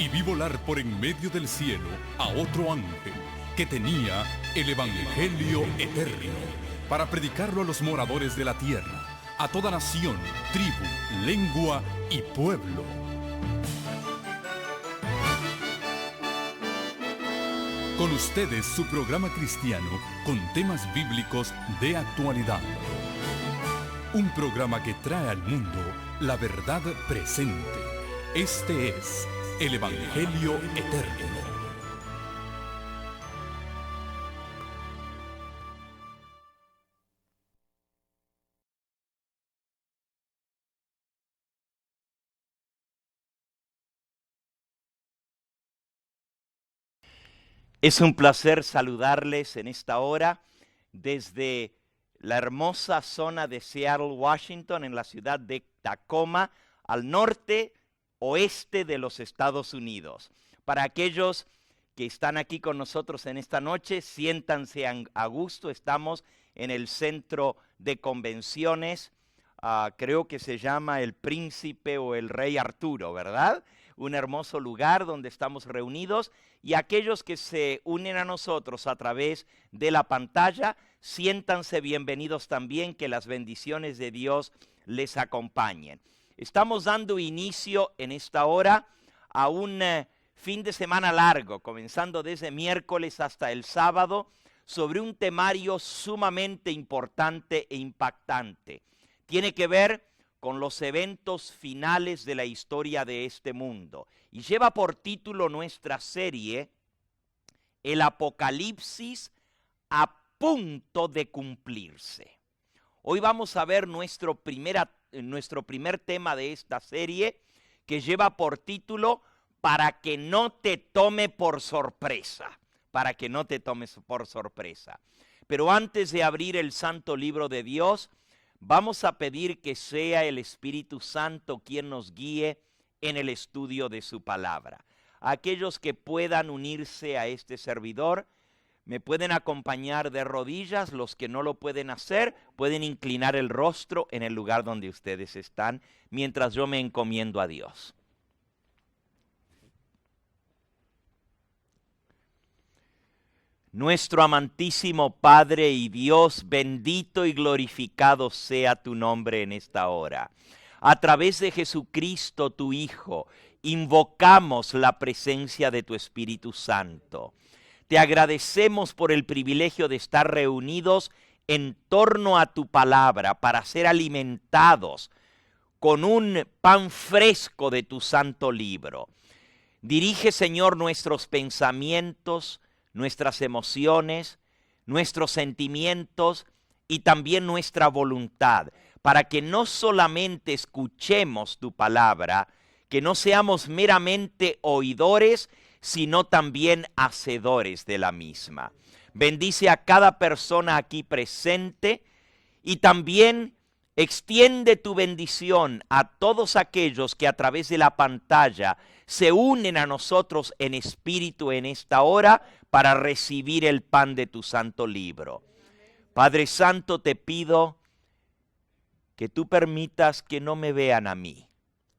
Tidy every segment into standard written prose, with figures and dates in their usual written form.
Y vi volar por en medio del cielo a otro ángel que tenía el Evangelio eterno para predicarlo a los moradores de la tierra, a toda nación, tribu, lengua y pueblo. Con ustedes su programa cristiano con temas bíblicos de actualidad. Un programa que trae al mundo la verdad presente. Este es el Evangelio eterno. Es un placer saludarles en esta hora desde la hermosa zona de Seattle, Washington, en la ciudad de Tacoma, al norte oeste de los Estados Unidos. Para aquellos que están aquí con nosotros en esta noche, siéntanse a gusto. Estamos en el centro de convenciones, creo que se llama el Príncipe o el Rey Arturo, ¿verdad? Un hermoso lugar donde estamos reunidos, y aquellos que se unen a nosotros a través de la pantalla, siéntanse bienvenidos también, que las bendiciones de Dios les acompañen. Estamos dando inicio en esta hora a un fin de semana largo, comenzando desde miércoles hasta el sábado, sobre un temario sumamente importante e impactante. Tiene que ver con los eventos finales de la historia de este mundo. Y lleva por título nuestra serie, El Apocalipsis a punto de cumplirse. Hoy vamos a ver nuestro primer tema de esta serie, que lleva por título, Para que no te tome por sorpresa. Para que no te tomes por sorpresa. Pero antes de abrir el santo libro de Dios, vamos a pedir que sea el Espíritu Santo quien nos guíe en el estudio de su palabra. Aquellos que puedan unirse a este servidor, me pueden acompañar de rodillas. Los que no lo pueden hacer, pueden inclinar el rostro en el lugar donde ustedes están, mientras yo me encomiendo a Dios. Nuestro amantísimo Padre y Dios, bendito y glorificado sea tu nombre en esta hora. A través de Jesucristo, tu Hijo, invocamos la presencia de tu Espíritu Santo. Te agradecemos por el privilegio de estar reunidos en torno a tu palabra para ser alimentados con un pan fresco de tu santo libro. Dirige, Señor, nuestros pensamientos, nuestras emociones, nuestros sentimientos y también nuestra voluntad, para que no solamente escuchemos tu palabra, que no seamos meramente oidores, sino también hacedores de la misma. Bendice a cada persona aquí presente y también extiende tu bendición a todos aquellos que a través de la pantalla se unen a nosotros en espíritu en esta hora para recibir el pan de tu santo libro. Padre Santo, te pido que tú permitas que no me vean a mí,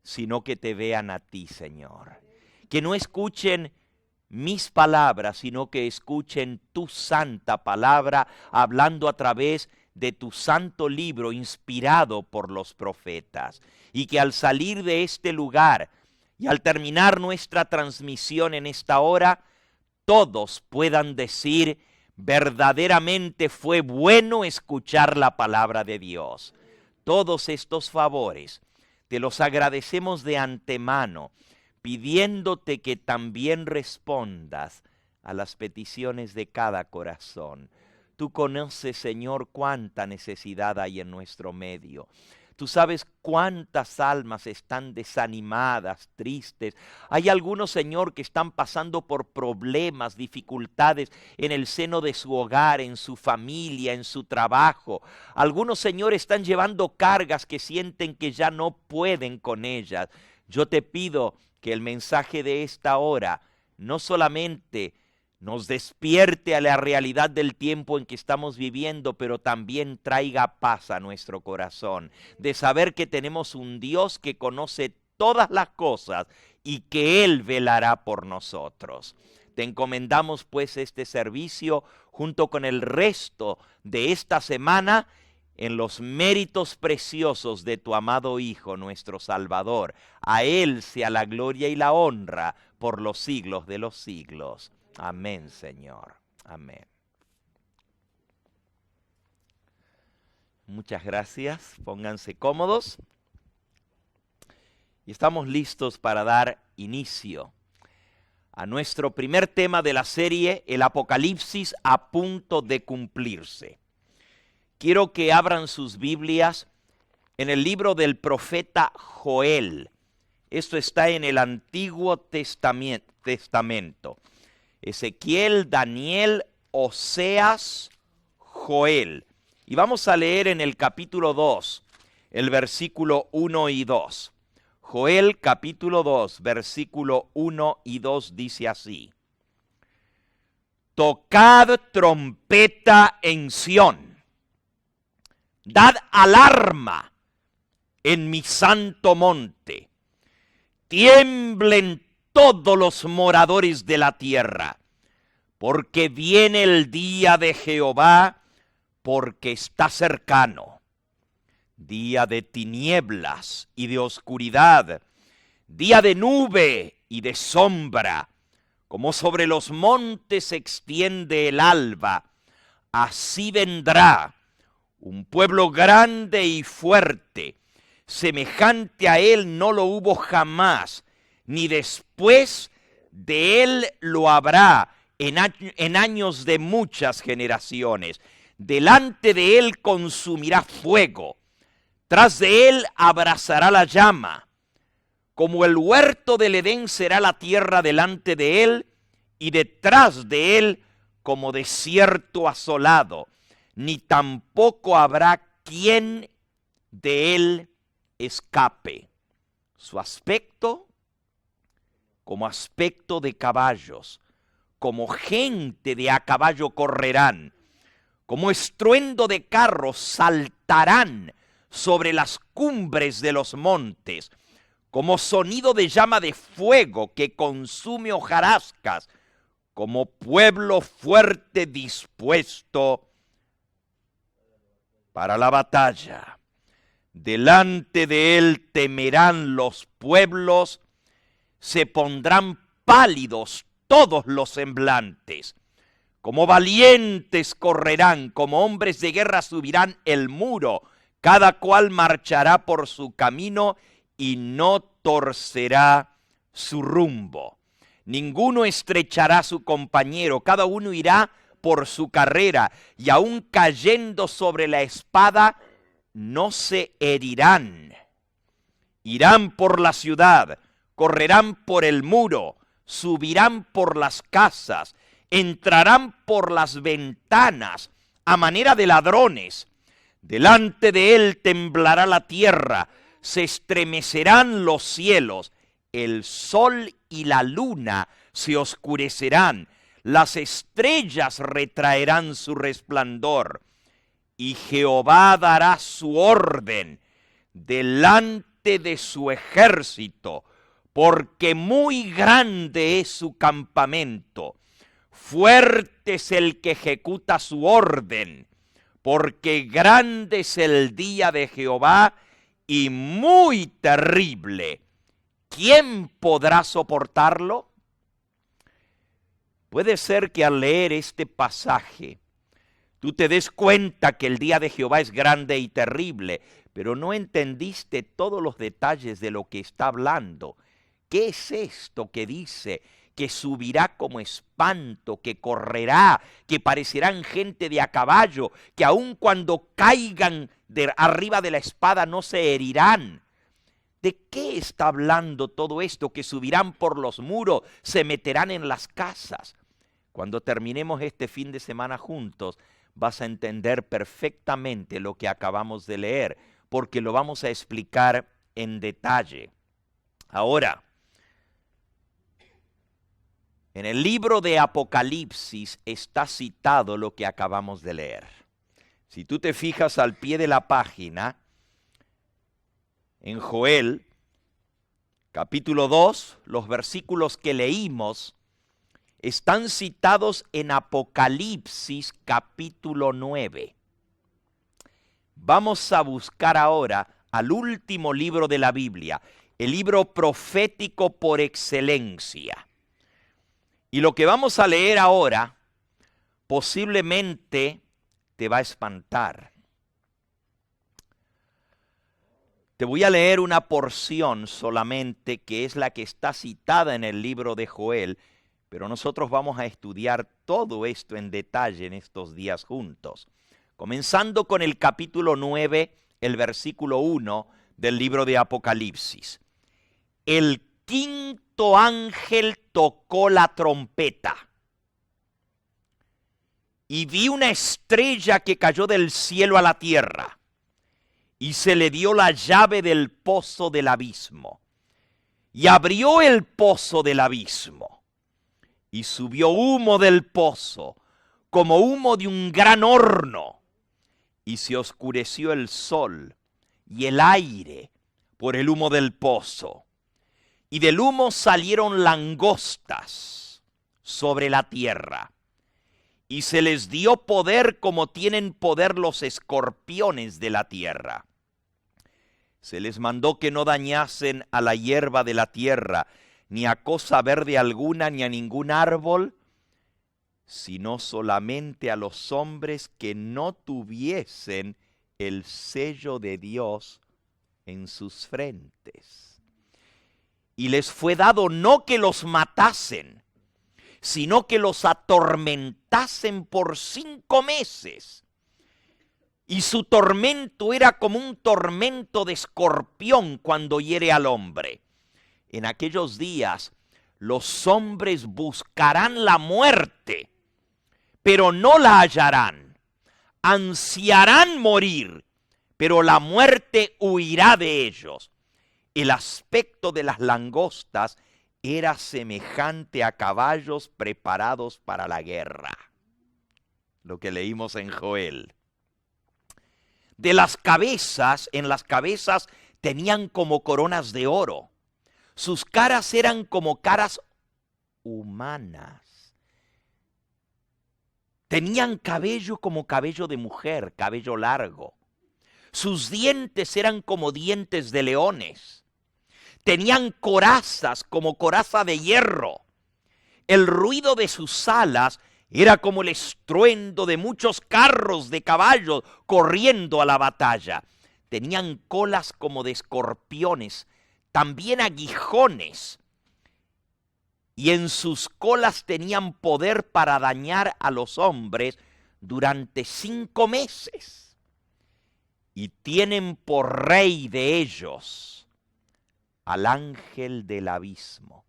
sino que te vean a ti, Señor. Que no escuchen mis palabras, sino que escuchen tu santa palabra, hablando a través de tu santo libro inspirado por los profetas. Y que al salir de este lugar y al terminar nuestra transmisión en esta hora, todos puedan decir, verdaderamente fue bueno escuchar la palabra de Dios. Todos estos favores te los agradecemos de antemano, pidiéndote que también respondas a las peticiones de cada corazón. Tú conoces, Señor, cuánta necesidad hay en nuestro medio. Tú sabes cuántas almas están desanimadas, tristes. Hay algunos, Señor, que están pasando por problemas, dificultades en el seno de su hogar, en su familia, en su trabajo. Algunos, Señor, están llevando cargas que sienten que ya no pueden con ellas. Yo te pido que el mensaje de esta hora no solamente nos despierte a la realidad del tiempo en que estamos viviendo, pero también traiga paz a nuestro corazón, de saber que tenemos un Dios que conoce todas las cosas y que Él velará por nosotros. Te encomendamos pues este servicio junto con el resto de esta semana en los méritos preciosos de tu amado Hijo, nuestro Salvador. A Él sea la gloria y la honra por los siglos de los siglos. Amén, Señor. Amén. Muchas gracias. Pónganse cómodos. Y estamos listos para dar inicio a nuestro primer tema de la serie, el Apocalipsis a punto de cumplirse. Quiero que abran sus Biblias en el libro del profeta Joel. Esto está en el Antiguo Testamento. Ezequiel, Daniel, Oseas, Joel. Y vamos a leer en el capítulo 2, el versículo 1 y 2. Joel capítulo 2, versículo 1 y 2 dice así: Tocad trompeta en Sión, dad alarma en mi santo monte, tiemblen todos los moradores de la tierra, porque viene el día de Jehová, porque está cercano. Día de tinieblas y de oscuridad, día de nube y de sombra, como sobre los montes se extiende el alba, así vendrá un pueblo grande y fuerte, semejante a él no lo hubo jamás, ni después de él lo habrá en años de muchas generaciones. Delante de él consumirá fuego, tras de él abrazará la llama. Como el huerto del Edén será la tierra delante de él, y detrás de él como desierto asolado, ni tampoco habrá quien de él escape. Su aspecto como aspecto de caballos, como gente de a caballo correrán, como estruendo de carros saltarán sobre las cumbres de los montes, como sonido de llama de fuego que consume hojarascas, como pueblo fuerte dispuesto para la batalla. Delante de él temerán los pueblos, se pondrán pálidos todos los semblantes. Como valientes correrán, como hombres de guerra subirán el muro, cada cual marchará por su camino y no torcerá su rumbo. Ninguno estrechará a su compañero, cada uno irá por su carrera, y aun cayendo sobre la espada, no se herirán. Irán por la ciudad, correrán por el muro, subirán por las casas, entrarán por las ventanas a manera de ladrones. Delante de él temblará la tierra, se estremecerán los cielos, el sol y la luna se oscurecerán, las estrellas retraerán su resplandor, y Jehová dará su orden delante de su ejército, porque muy grande es su campamento. Fuerte es el que ejecuta su orden, porque grande es el día de Jehová y muy terrible. ¿Quién podrá soportarlo? Puede ser que al leer este pasaje tú te des cuenta que el día de Jehová es grande y terrible, pero no entendiste todos los detalles de lo que está hablando. ¿Qué es esto que dice? Que subirá como espanto, que correrá, que parecerán gente de a caballo, que aun cuando caigan de arriba de la espada no se herirán. ¿De qué está hablando todo esto? Que subirán por los muros, se meterán en las casas. Cuando terminemos este fin de semana juntos, vas a entender perfectamente lo que acabamos de leer, porque lo vamos a explicar en detalle. Ahora, en el libro de Apocalipsis está citado lo que acabamos de leer. Si tú te fijas al pie de la página, en Joel, capítulo 2, los versículos que leímos están citados en Apocalipsis capítulo 9. Vamos a buscar ahora al último libro de la Biblia, el libro profético por excelencia. Y lo que vamos a leer ahora posiblemente te va a espantar. Te voy a leer una porción solamente que es la que está citada en el libro de Joel, pero nosotros vamos a estudiar todo esto en detalle en estos días juntos. Comenzando con el capítulo 9, el versículo 1 del libro de Apocalipsis. El quinto ángel tocó la trompeta y vi una estrella que cayó del cielo a la tierra. Y se le dio la llave del pozo del abismo. Y abrió el pozo del abismo. Y subió humo del pozo, como humo de un gran horno. Y se oscureció el sol y el aire por el humo del pozo. Y del humo salieron langostas sobre la tierra. Y se les dio poder como tienen poder los escorpiones de la tierra. Se les mandó que no dañasen a la hierba de la tierra, ni a cosa verde alguna, ni a ningún árbol, sino solamente a los hombres que no tuviesen el sello de Dios en sus frentes. Y les fue dado no que los matasen, sino que los atormentasen por 5 meses. Y su tormento era como un tormento de escorpión cuando hiere al hombre. En aquellos días los hombres buscarán la muerte, pero no la hallarán. Ansiarán morir, pero la muerte huirá de ellos. El aspecto de las langostas era semejante a caballos preparados para la guerra. Lo que leímos en Joel. De las cabezas, en las cabezas tenían como coronas de oro. Sus caras eran como caras humanas. Tenían cabello como cabello de mujer, cabello largo. Sus dientes eran como dientes de leones. Tenían corazas como coraza de hierro. El ruido de sus alas era como el estruendo de muchos carros de caballos corriendo a la batalla. Tenían colas como de escorpiones, también aguijones. Y en sus colas tenían poder para dañar a los hombres durante 5 meses. Y tienen por rey de ellos al ángel del abismo.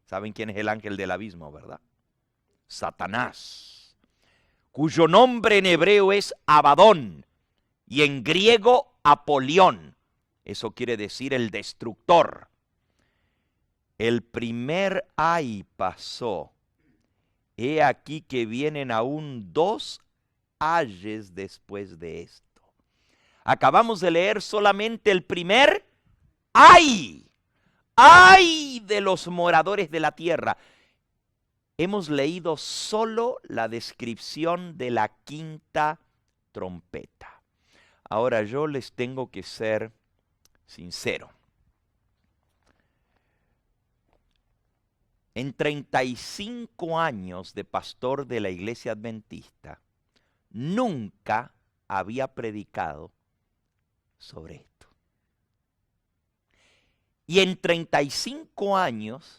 ¿Saben quién es el ángel del abismo, verdad? Satanás, cuyo nombre en hebreo es Abadón y en griego Apolión. Eso quiere decir el destructor. El primer ay pasó. He aquí que vienen aún 2 ayes después de esto. Acabamos de leer solamente el primer ay. ¡Ay de los moradores de la tierra! Hemos leído solo la descripción de la quinta trompeta. Ahora yo les tengo que ser sincero. En 35 años de pastor de la iglesia adventista, nunca había predicado sobre esto. Y en 35 años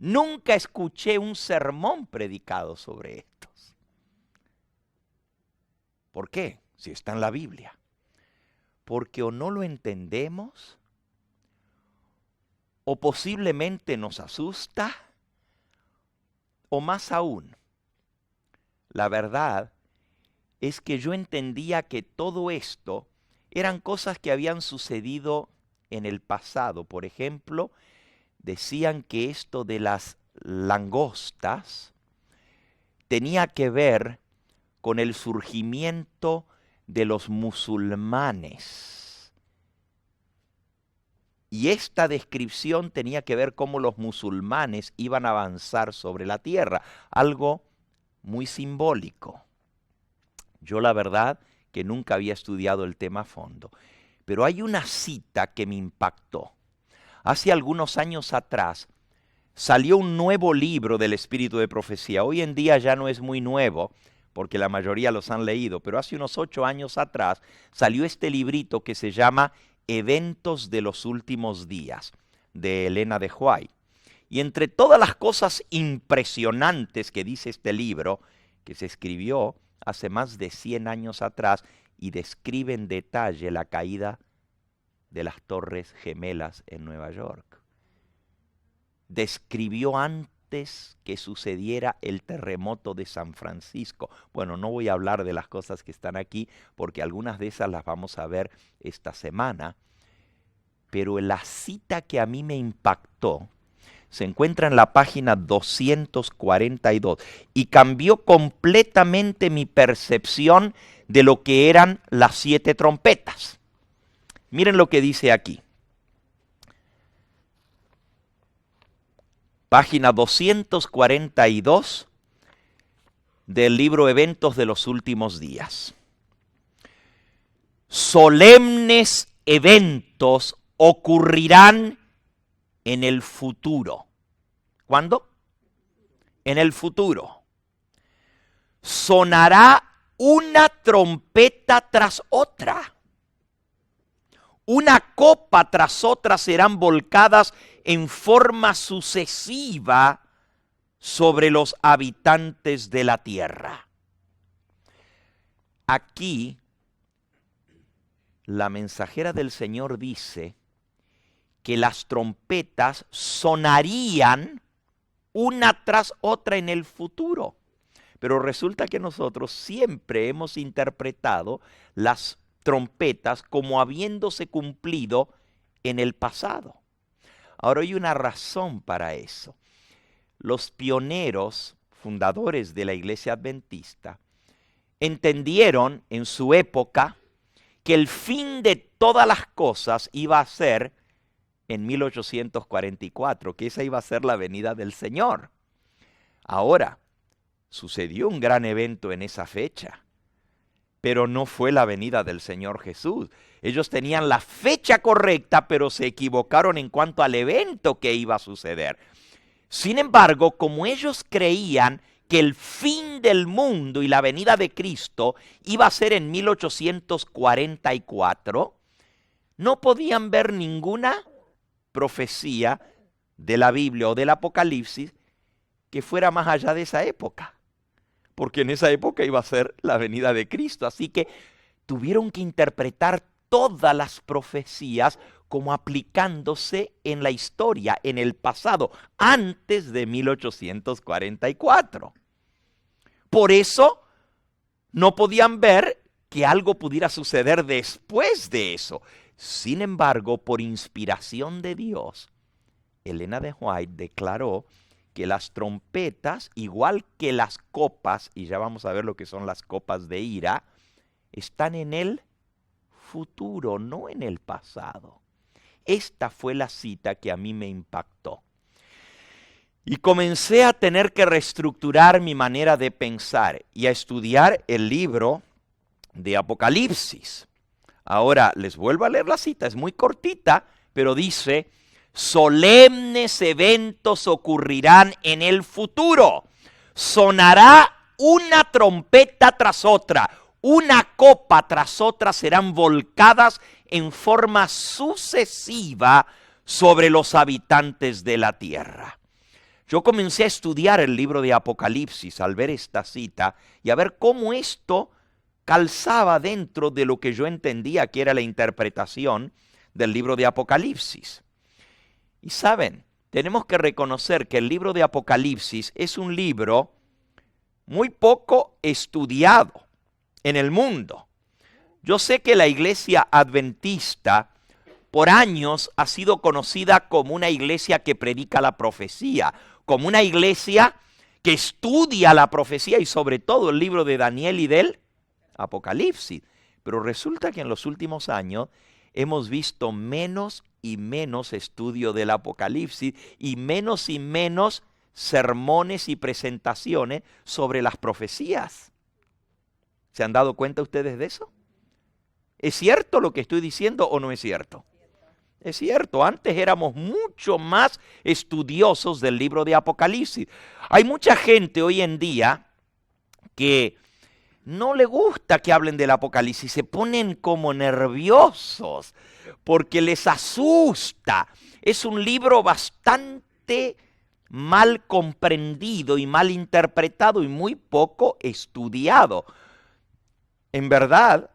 nunca escuché un sermón predicado sobre estos. ¿Por qué? Si está en la Biblia. Porque o no lo entendemos, o posiblemente nos asusta, o más aún, la verdad es que yo entendía que todo esto eran cosas que habían sucedido en el pasado. Por ejemplo, decían que esto de las langostas tenía que ver con el surgimiento de los musulmanes. Y esta descripción tenía que ver cómo los musulmanes iban a avanzar sobre la tierra, algo muy simbólico. Yo la verdad que nunca había estudiado el tema a fondo, pero hay una cita que me impactó. Hace algunos años atrás salió un nuevo libro del Espíritu de Profecía. Hoy en día ya no es muy nuevo, porque la mayoría los han leído, pero hace unos 8 años atrás salió este librito que se llama Eventos de los Últimos Días, de Elena de White. Y entre todas las cosas impresionantes que dice este libro, que se escribió hace más de 100 años atrás y describe en detalle la caída de las Torres Gemelas en Nueva York. Describió antes que sucediera el terremoto de San Francisco. Bueno, no voy a hablar de las cosas que están aquí, porque algunas de esas las vamos a ver esta semana. Pero la cita que a mí me impactó se encuentra en la página 242 y cambió completamente mi percepción de lo que eran las 7 trompetas. Miren lo que dice aquí. Página 242 del libro Eventos de los Últimos Días. Solemnes eventos ocurrirán en el futuro. ¿Cuándo? En el futuro. Sonará una trompeta tras otra. Una copa tras otra serán volcadas en forma sucesiva sobre los habitantes de la tierra. Aquí, la mensajera del Señor dice que las trompetas sonarían una tras otra en el futuro. Pero resulta que nosotros siempre hemos interpretado las trompetas como habiéndose cumplido en el pasado. Ahora hay una razón para eso. Los pioneros, fundadores de la Iglesia Adventista, entendieron en su época que el fin de todas las cosas iba a ser en 1844, que esa iba a ser la venida del Señor. Ahora, sucedió un gran evento en esa fecha, pero no fue la venida del Señor Jesús. Ellos tenían la fecha correcta, pero se equivocaron en cuanto al evento que iba a suceder. Sin embargo, como ellos creían que el fin del mundo y la venida de Cristo iba a ser en 1844, no podían ver ninguna profecía de la Biblia o del Apocalipsis que fuera más allá de esa época, porque en esa época iba a ser la venida de Cristo. Así que tuvieron que interpretar todas las profecías como aplicándose en la historia, en el pasado, antes de 1844. Por eso no podían ver que algo pudiera suceder después de eso. Sin embargo, por inspiración de Dios, Elena de White declaró que las trompetas, igual que las copas, y ya vamos a ver lo que son las copas de ira, están en el futuro, no en el pasado. Esta fue la cita que a mí me impactó. Y comencé a tener que reestructurar mi manera de pensar y a estudiar el libro de Apocalipsis. Ahora, les vuelvo a leer la cita, es muy cortita, pero dice: solemnes eventos ocurrirán en el futuro. Sonará una trompeta tras otra, una copa tras otra serán volcadas en forma sucesiva sobre los habitantes de la tierra. Yo comencé a estudiar el libro de Apocalipsis al ver esta cita y a ver cómo esto calzaba dentro de lo que yo entendía que era la interpretación del libro de Apocalipsis. Y saben, tenemos que reconocer que el libro de Apocalipsis es un libro muy poco estudiado en el mundo. Yo sé que la iglesia adventista por años ha sido conocida como una iglesia que predica la profecía, como una iglesia que estudia la profecía y sobre todo el libro de Daniel y del Apocalipsis. Pero resulta que en los últimos años hemos visto menos y menos estudio del Apocalipsis y menos sermones y presentaciones sobre las profecías. ¿Se han dado cuenta ustedes de eso? ¿Es cierto lo que estoy diciendo o no es cierto? Es cierto, antes éramos mucho más estudiosos del libro de Apocalipsis. Hay mucha gente hoy en día que no le gusta que hablen del Apocalipsis, se ponen como nerviosos porque les asusta. Es un libro bastante mal comprendido y mal interpretado y muy poco estudiado. En verdad,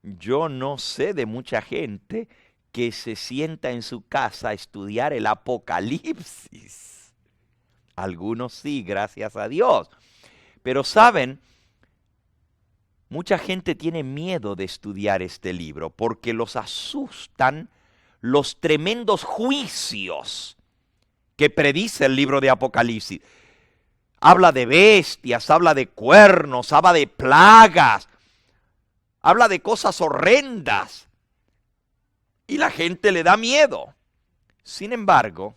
yo no sé de mucha gente que se sienta en su casa a estudiar el Apocalipsis. Algunos sí, gracias a Dios. Pero saben, mucha gente tiene miedo de estudiar este libro porque los asustan los tremendos juicios que predice el libro de Apocalipsis. Habla de bestias, habla de cuernos, habla de plagas, habla de cosas horrendas. Y la gente le da miedo. Sin embargo,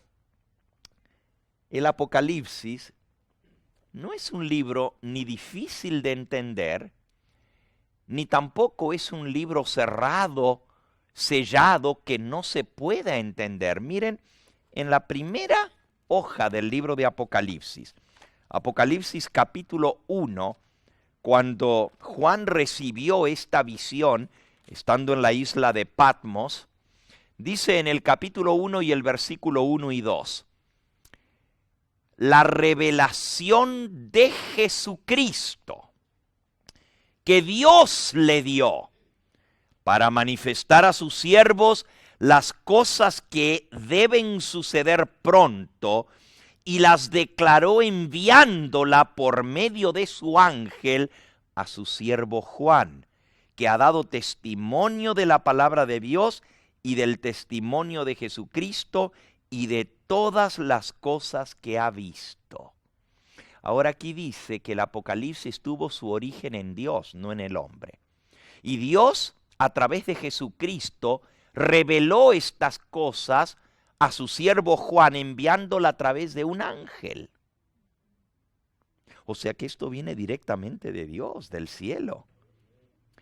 el Apocalipsis no es un libro ni difícil de entender, ni tampoco es un libro cerrado, sellado, que no se pueda entender. Miren, en la primera hoja del libro de Apocalipsis, Apocalipsis capítulo 1, cuando Juan recibió esta visión, estando en la isla de Patmos, dice en el capítulo 1 y el versículo 1 y 2, la revelación de Jesucristo que Dios le dio para manifestar a sus siervos las cosas que deben suceder pronto, y las declaró enviándola por medio de su ángel a su siervo Juan, que ha dado testimonio de la palabra de Dios y del testimonio de Jesucristo y de todas las cosas que ha visto. Ahora aquí dice que el Apocalipsis tuvo su origen en Dios, no en el hombre. Y Dios, a través de Jesucristo, reveló estas cosas a su siervo Juan, enviándola a través de un ángel. O sea que esto viene directamente de Dios, del cielo.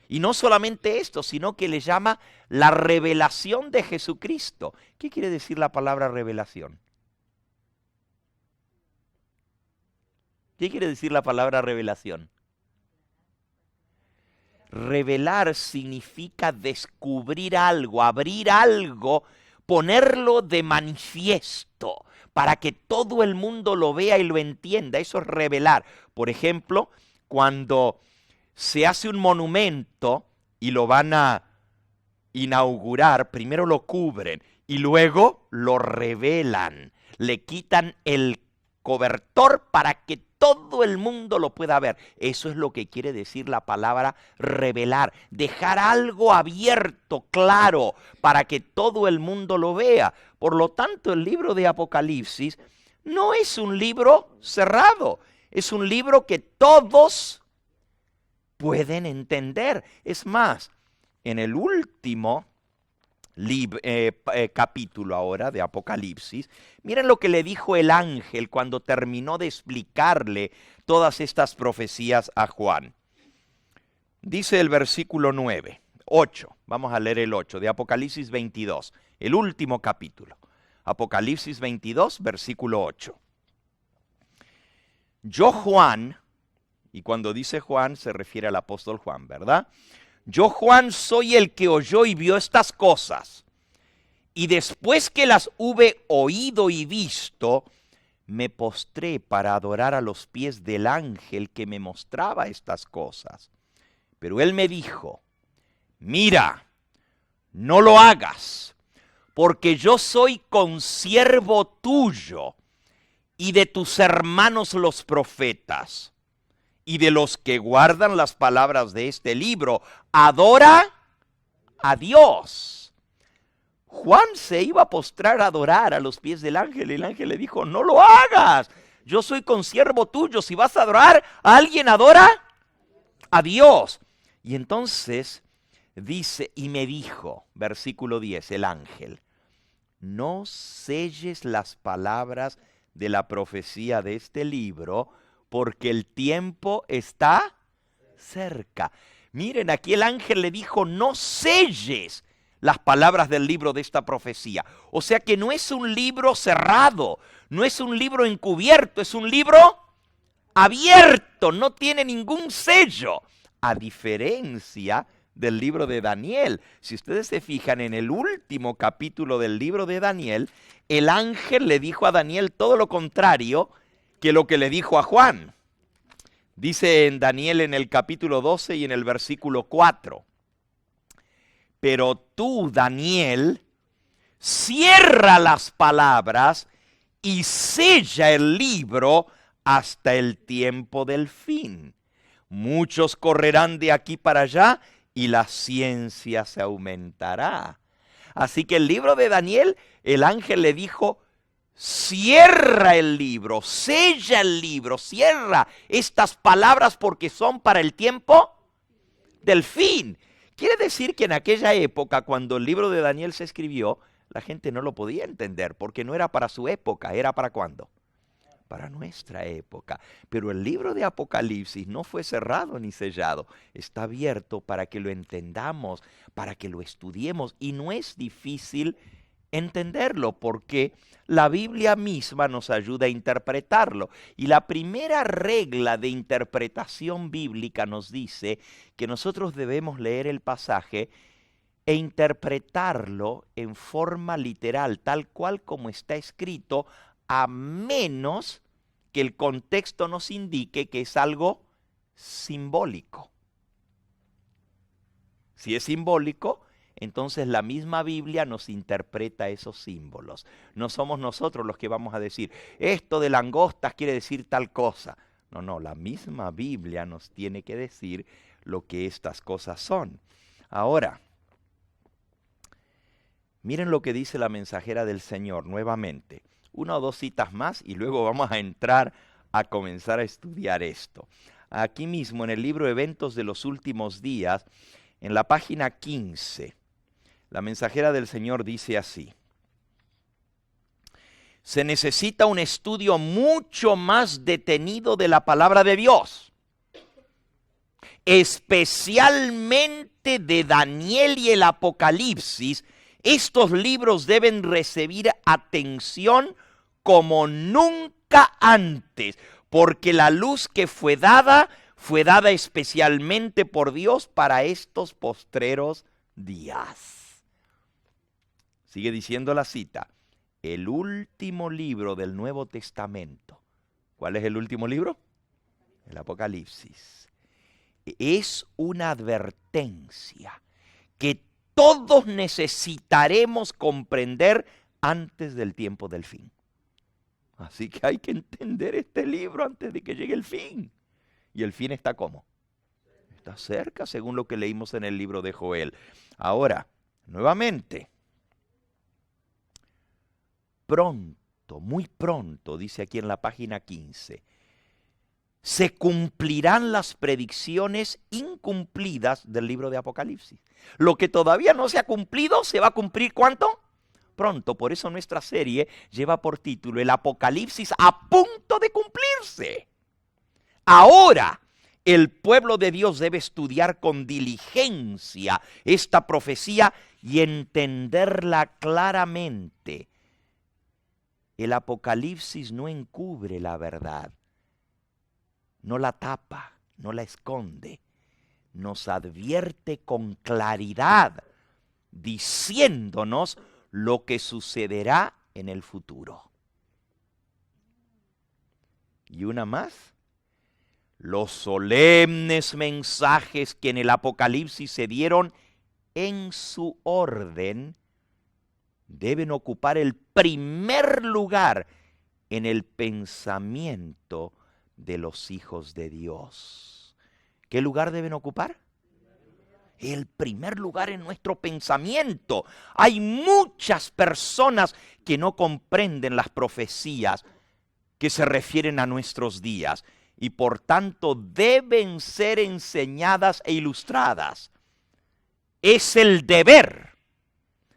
Y no solamente esto, sino que le llama la revelación de Jesucristo. ¿Qué quiere decir la palabra revelación? ¿Qué quiere decir la palabra revelación? Revelar significa descubrir algo, abrir algo, ponerlo de manifiesto para que todo el mundo lo vea y lo entienda. Eso es revelar. Por ejemplo, cuando se hace un monumento y lo van a inaugurar, primero lo cubren y luego lo revelan. Le quitan el cobertor para que todo el mundo lo pueda ver. Eso es lo que quiere decir la palabra revelar. Dejar algo abierto, claro, para que todo el mundo lo vea. Por lo tanto, el libro de Apocalipsis no es un libro cerrado. Es un libro que todos pueden entender. Es más, en el último capítulo ahora de Apocalipsis, miren lo que le dijo el ángel cuando terminó de explicarle todas estas profecías a Juan. Dice el versículo 8, vamos a leer el 8 de Apocalipsis 22, el último capítulo. Apocalipsis 22, versículo 8. Yo Juan, y cuando dice Juan se refiere al apóstol Juan, ¿verdad? Yo Juan soy el que oyó y vio estas cosas, y después que las hube oído y visto, me postré para adorar a los pies del ángel que me mostraba estas cosas. Pero él me dijo, mira, no lo hagas, porque yo soy consiervo tuyo y de tus hermanos los profetas, y de los que guardan las palabras de este libro. Adora a Dios. Juan se iba a postrar a adorar a los pies del ángel. El ángel le dijo, no lo hagas. Yo soy consiervo tuyo. Si vas a adorar a alguien, adora a Dios. Y entonces dice, y me dijo, versículo 10, el ángel, no selles las palabras de la profecía de este libro, porque el tiempo está cerca. Miren, aquí el ángel le dijo, no selles las palabras del libro de esta profecía. O sea que no es un libro cerrado, no es un libro encubierto, es un libro abierto, no tiene ningún sello. A diferencia del libro de Daniel. Si ustedes se fijan en el último capítulo del libro de Daniel, el ángel le dijo a Daniel todo lo contrario que lo que le dijo a Juan. Dice en Daniel en el capítulo 12 y en el versículo 4. Pero tú, Daniel, cierra las palabras y sella el libro hasta el tiempo del fin. Muchos correrán de aquí para allá y la ciencia se aumentará. Así que el libro de Daniel, el ángel le dijo, cierra el libro, sella el libro, cierra estas palabras porque son para el tiempo del fin. Quiere decir que en aquella época, cuando el libro de Daniel se escribió, la gente no lo podía entender porque no era para su época, era para ¿cuándo? Para nuestra época. Pero el libro de Apocalipsis no fue cerrado ni sellado. Está abierto para que lo entendamos, para que lo estudiemos. Y no es difícil entenderlo porque la Biblia misma nos ayuda a interpretarlo. Y la primera regla de interpretación bíblica nos dice que nosotros debemos leer el pasaje e interpretarlo en forma literal, tal cual como está escrito, a menos que el contexto nos indique que es algo simbólico. Si es simbólico, entonces la misma Biblia nos interpreta esos símbolos. No somos nosotros los que vamos a decir, esto de langostas quiere decir tal cosa. No, la misma Biblia nos tiene que decir lo que estas cosas son. Ahora, miren lo que dice la mensajera del Señor nuevamente. Una o dos citas más y luego vamos a entrar a comenzar a estudiar esto. Aquí mismo en el libro Eventos de los Últimos Días, en la página 15, la mensajera del Señor dice así. Se necesita un estudio mucho más detenido de la palabra de Dios, especialmente de Daniel y el Apocalipsis. Estos libros deben recibir atención como nunca antes, porque la luz que fue dada especialmente por Dios para estos postreros días. Sigue diciendo la cita, el último libro del Nuevo Testamento. ¿Cuál es el último libro? El Apocalipsis. Es una advertencia que todos necesitaremos comprender antes del tiempo del fin. Así que hay que entender este libro antes de que llegue el fin. ¿Y el fin está cómo? Está cerca, según lo que leímos en el libro de Joel. Ahora, nuevamente, pronto, muy pronto, dice aquí en la página 15, se cumplirán las predicciones incumplidas del libro de Apocalipsis. Lo que todavía no se ha cumplido, ¿se va a cumplir cuánto? Pronto. Por eso nuestra serie lleva por título El Apocalipsis a punto de cumplirse. Ahora, el pueblo de Dios debe estudiar con diligencia esta profecía y entenderla claramente. El Apocalipsis no encubre la verdad. No la tapa, no la esconde, nos advierte con claridad, diciéndonos lo que sucederá en el futuro. Y una más, los solemnes mensajes que en el Apocalipsis se dieron en su orden deben ocupar el primer lugar en el pensamiento de los hijos de Dios. ¿Qué lugar deben ocupar? El primer lugar en nuestro pensamiento. Hay muchas personas que no comprenden las profecías que se refieren a nuestros días y por tanto deben ser enseñadas e ilustradas. Es el deber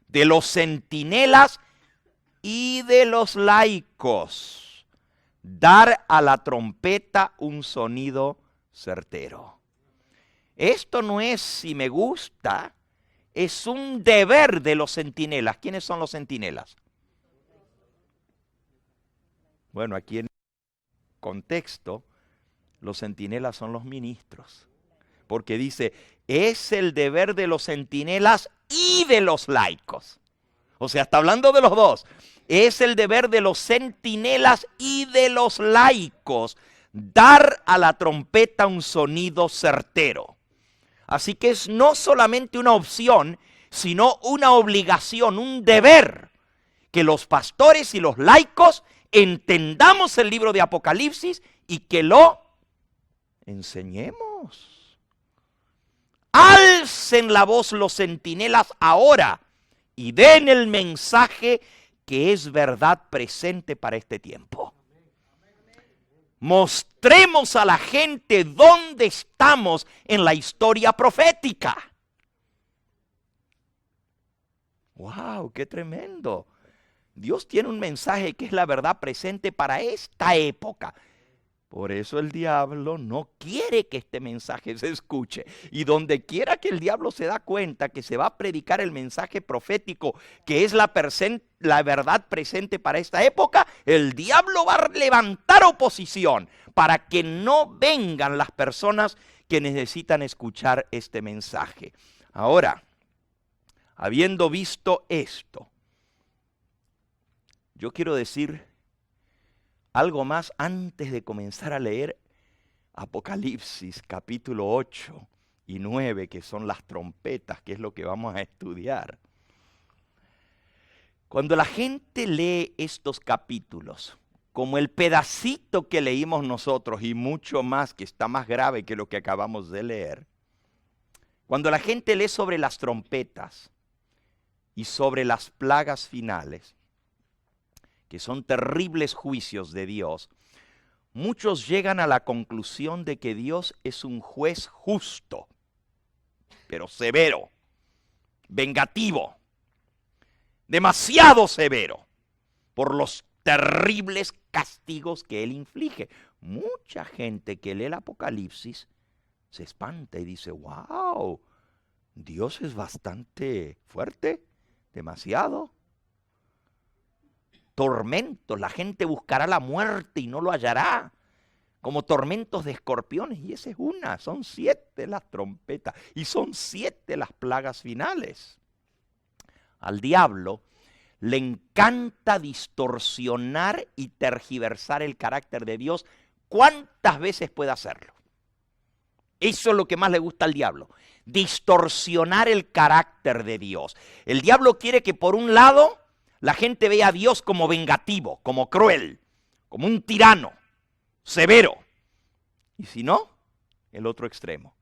de los centinelas y de los laicos, dar a la trompeta un sonido certero. Esto no es si me gusta, es un deber de los centinelas. ¿Quiénes son los centinelas? Bueno, aquí en contexto, los centinelas son los ministros. Porque dice, es el deber de los centinelas y de los laicos. O sea, está hablando de los dos. Es el deber de los centinelas y de los laicos dar a la trompeta un sonido certero. Así que es no solamente una opción, sino una obligación, un deber, que los pastores y los laicos entendamos el libro de Apocalipsis y que lo enseñemos. Alcen la voz los centinelas ahora y den el mensaje que es verdad presente para este tiempo. Mostremos a la gente dónde estamos en la historia profética. ¡Wow! ¡Qué tremendo! Dios tiene un mensaje que es la verdad presente para esta época. Por eso el diablo no quiere que este mensaje se escuche. Y donde quiera que el diablo se da cuenta que se va a predicar el mensaje profético, que es la verdad presente para esta época, el diablo va a levantar oposición para que no vengan las personas que necesitan escuchar este mensaje. Ahora, habiendo visto esto, yo quiero decir algo más antes de comenzar a leer Apocalipsis capítulo 8 y 9, que son las trompetas, que es lo que vamos a estudiar. Cuando la gente lee estos capítulos, como el pedacito que leímos nosotros y mucho más, que está más grave que lo que acabamos de leer, cuando la gente lee sobre las trompetas y sobre las plagas finales, que son terribles juicios de Dios, muchos llegan a la conclusión de que Dios es un juez justo, pero severo, vengativo, demasiado severo, por los terribles castigos que Él inflige. Mucha gente que lee el Apocalipsis se espanta y dice, wow, Dios es bastante fuerte, demasiado. Tormentos, la gente buscará la muerte y no lo hallará, como tormentos de escorpiones, y esa es una, son 7 las trompetas, y son 7 las plagas finales. Al diablo le encanta distorsionar y tergiversar el carácter de Dios cuantas veces puede hacerlo. Eso es lo que más le gusta al diablo, distorsionar el carácter de Dios. El diablo quiere que por un lado la gente ve a Dios como vengativo, como cruel, como un tirano, severo. Y si no, el otro extremo,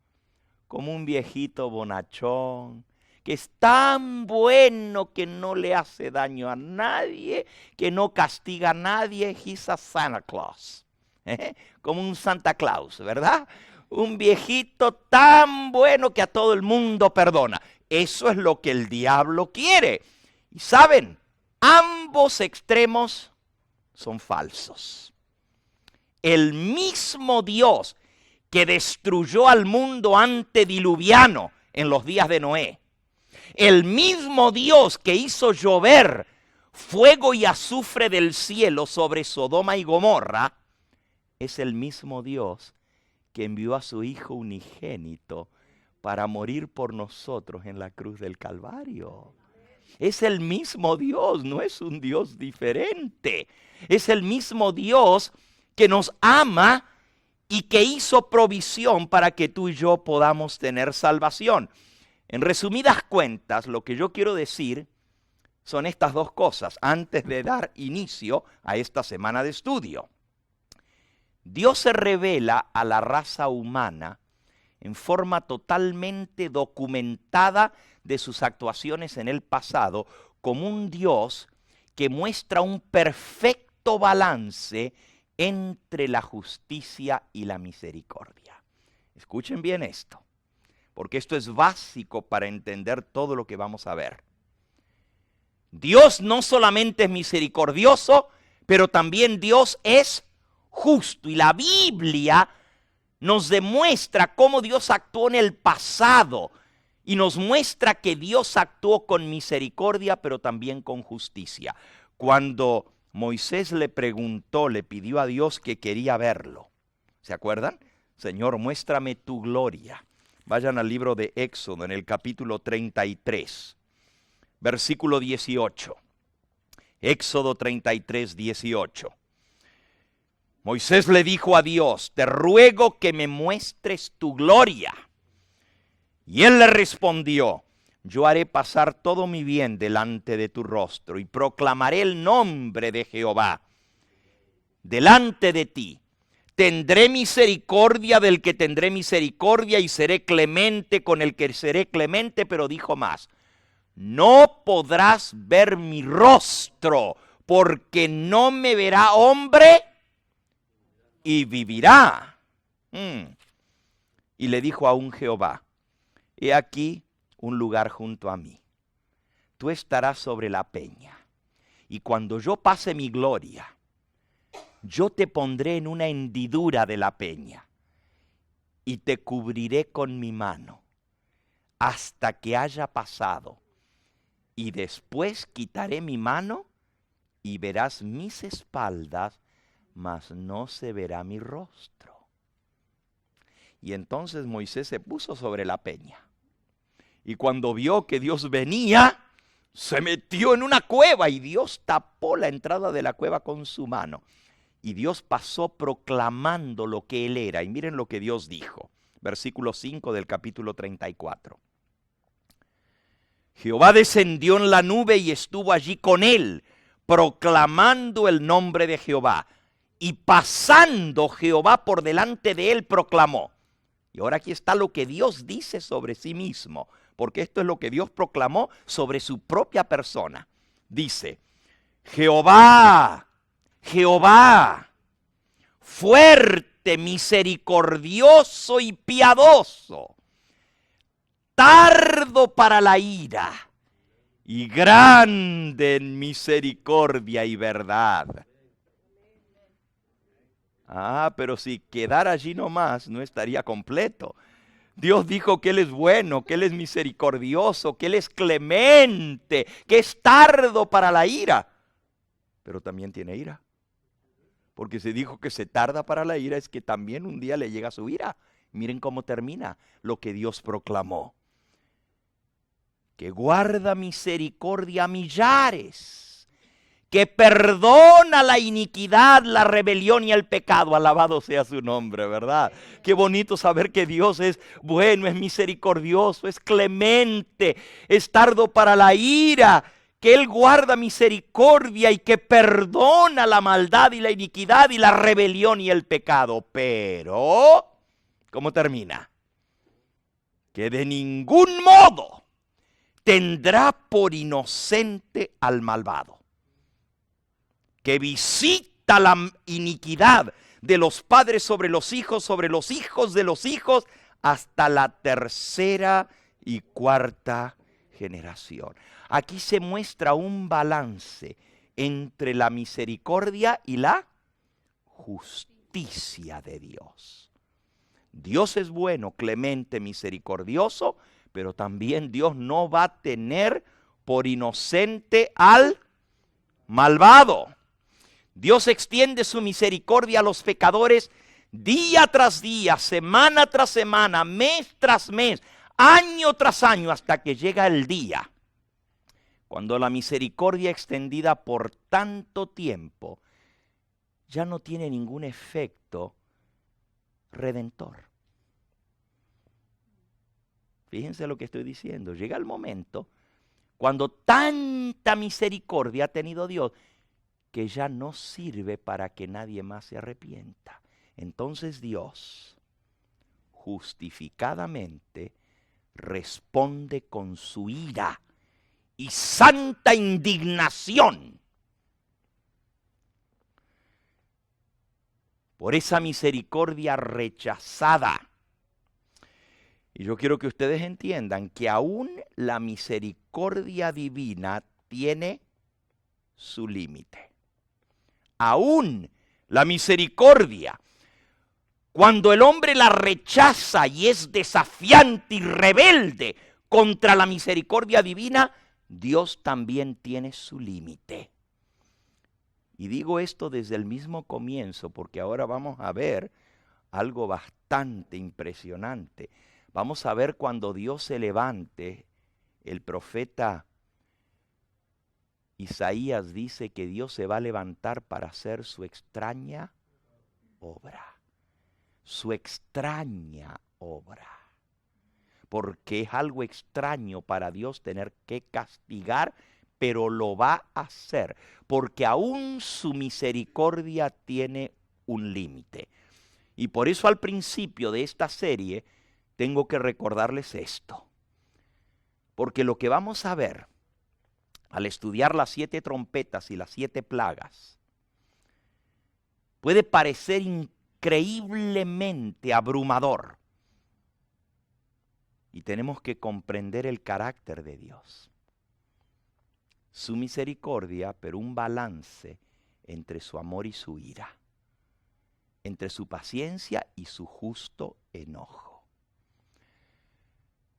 como un viejito bonachón, que es tan bueno que no le hace daño a nadie, que no castiga a nadie. He's a Santa Claus, como un Santa Claus, ¿verdad? Un viejito tan bueno que a todo el mundo perdona. Eso es lo que el diablo quiere. Y ¿saben? Ambos extremos son falsos. El mismo Dios que destruyó al mundo antediluviano en los días de Noé, el mismo Dios que hizo llover fuego y azufre del cielo sobre Sodoma y Gomorra, es el mismo Dios que envió a su Hijo unigénito para morir por nosotros en la cruz del Calvario. Es el mismo Dios, no es un Dios diferente. Es el mismo Dios que nos ama y que hizo provisión para que tú y yo podamos tener salvación. En resumidas cuentas, lo que yo quiero decir son estas dos cosas antes de dar inicio a esta semana de estudio. Dios se revela a la raza humana en forma totalmente documentada de sus actuaciones en el pasado, como un Dios que muestra un perfecto balance entre la justicia y la misericordia. Escuchen bien esto, porque esto es básico para entender todo lo que vamos a ver. Dios no solamente es misericordioso, pero también Dios es justo. Y la Biblia nos demuestra cómo Dios actuó en el pasado y nos muestra que Dios actuó con misericordia, pero también con justicia. Cuando Moisés le preguntó, le pidió a Dios que quería verlo. ¿Se acuerdan? Señor, muéstrame tu gloria. Vayan al libro de Éxodo en el capítulo 33, versículo 18. Éxodo 33, 18. Moisés le dijo a Dios, te ruego que me muestres tu gloria. Y él le respondió, yo haré pasar todo mi bien delante de tu rostro y proclamaré el nombre de Jehová delante de ti. Tendré misericordia del que tendré misericordia y seré clemente con el que seré clemente, pero dijo más, no podrás ver mi rostro, porque no me verá hombre y vivirá. Y le dijo aún Jehová, he aquí un lugar junto a mí. Tú estarás sobre la peña, y cuando yo pase mi gloria, yo te pondré en una hendidura de la peña, y te cubriré con mi mano, hasta que haya pasado. Y después quitaré mi mano, y verás mis espaldas, mas no se verá mi rostro. Y entonces Moisés se puso sobre la peña. Y cuando vio que Dios venía, se metió en una cueva y Dios tapó la entrada de la cueva con su mano. Y Dios pasó proclamando lo que él era. Y miren lo que Dios dijo. Versículo 5 del capítulo 34. Jehová descendió en la nube y estuvo allí con él, proclamando el nombre de Jehová. Y pasando Jehová por delante de él, proclamó. Y ahora aquí está lo que Dios dice sobre sí mismo, porque esto es lo que Dios proclamó sobre su propia persona. Dice, Jehová, Jehová, fuerte, misericordioso y piadoso, tardo para la ira y grande en misericordia y verdad. Pero si quedara allí nomás, no estaría completo. Dios dijo que Él es bueno, que Él es misericordioso, que Él es clemente, que es tardo para la ira. Pero también tiene ira. Porque se dijo que se tarda para la ira, es que también un día le llega su ira. Miren cómo termina lo que Dios proclamó. Que guarda misericordia a millares, que perdona la iniquidad, la rebelión y el pecado. Alabado sea su nombre, ¿verdad? Qué bonito saber que Dios es bueno, es misericordioso, es clemente, es tardo para la ira, que Él guarda misericordia y que perdona la maldad y la iniquidad y la rebelión y el pecado. Pero, ¿cómo termina? Que de ningún modo tendrá por inocente al malvado, que visita la iniquidad de los padres sobre los hijos de los hijos, hasta la tercera y cuarta generación. Aquí se muestra un balance entre la misericordia y la justicia de Dios. Dios es bueno, clemente, misericordioso, pero también Dios no va a tener por inocente al malvado. Dios extiende su misericordia a los pecadores día tras día, semana tras semana, mes tras mes, año tras año, hasta que llega el día cuando la misericordia extendida por tanto tiempo ya no tiene ningún efecto redentor. Fíjense lo que estoy diciendo. Llega el momento cuando tanta misericordia ha tenido Dios que ya no sirve para que nadie más se arrepienta. Entonces Dios, justificadamente, responde con su ira y santa indignación por esa misericordia rechazada. Y yo quiero que ustedes entiendan que aún la misericordia divina tiene su límite. Aún la misericordia, cuando el hombre la rechaza y es desafiante y rebelde contra la misericordia divina, Dios también tiene su límite. Y digo esto desde el mismo comienzo porque ahora vamos a ver algo bastante impresionante. Vamos a ver cuando Dios se levante, el profeta Isaías dice que Dios se va a levantar para hacer su extraña obra. Su extraña obra. Porque es algo extraño para Dios tener que castigar, pero lo va a hacer. Porque aún su misericordia tiene un límite. Y por eso al principio de esta serie tengo que recordarles esto. Porque lo que vamos a ver al estudiar las 7 trompetas y las 7 plagas puede parecer increíblemente abrumador. Y tenemos que comprender el carácter de Dios. Su misericordia, pero un balance entre su amor y su ira. Entre su paciencia y su justo enojo.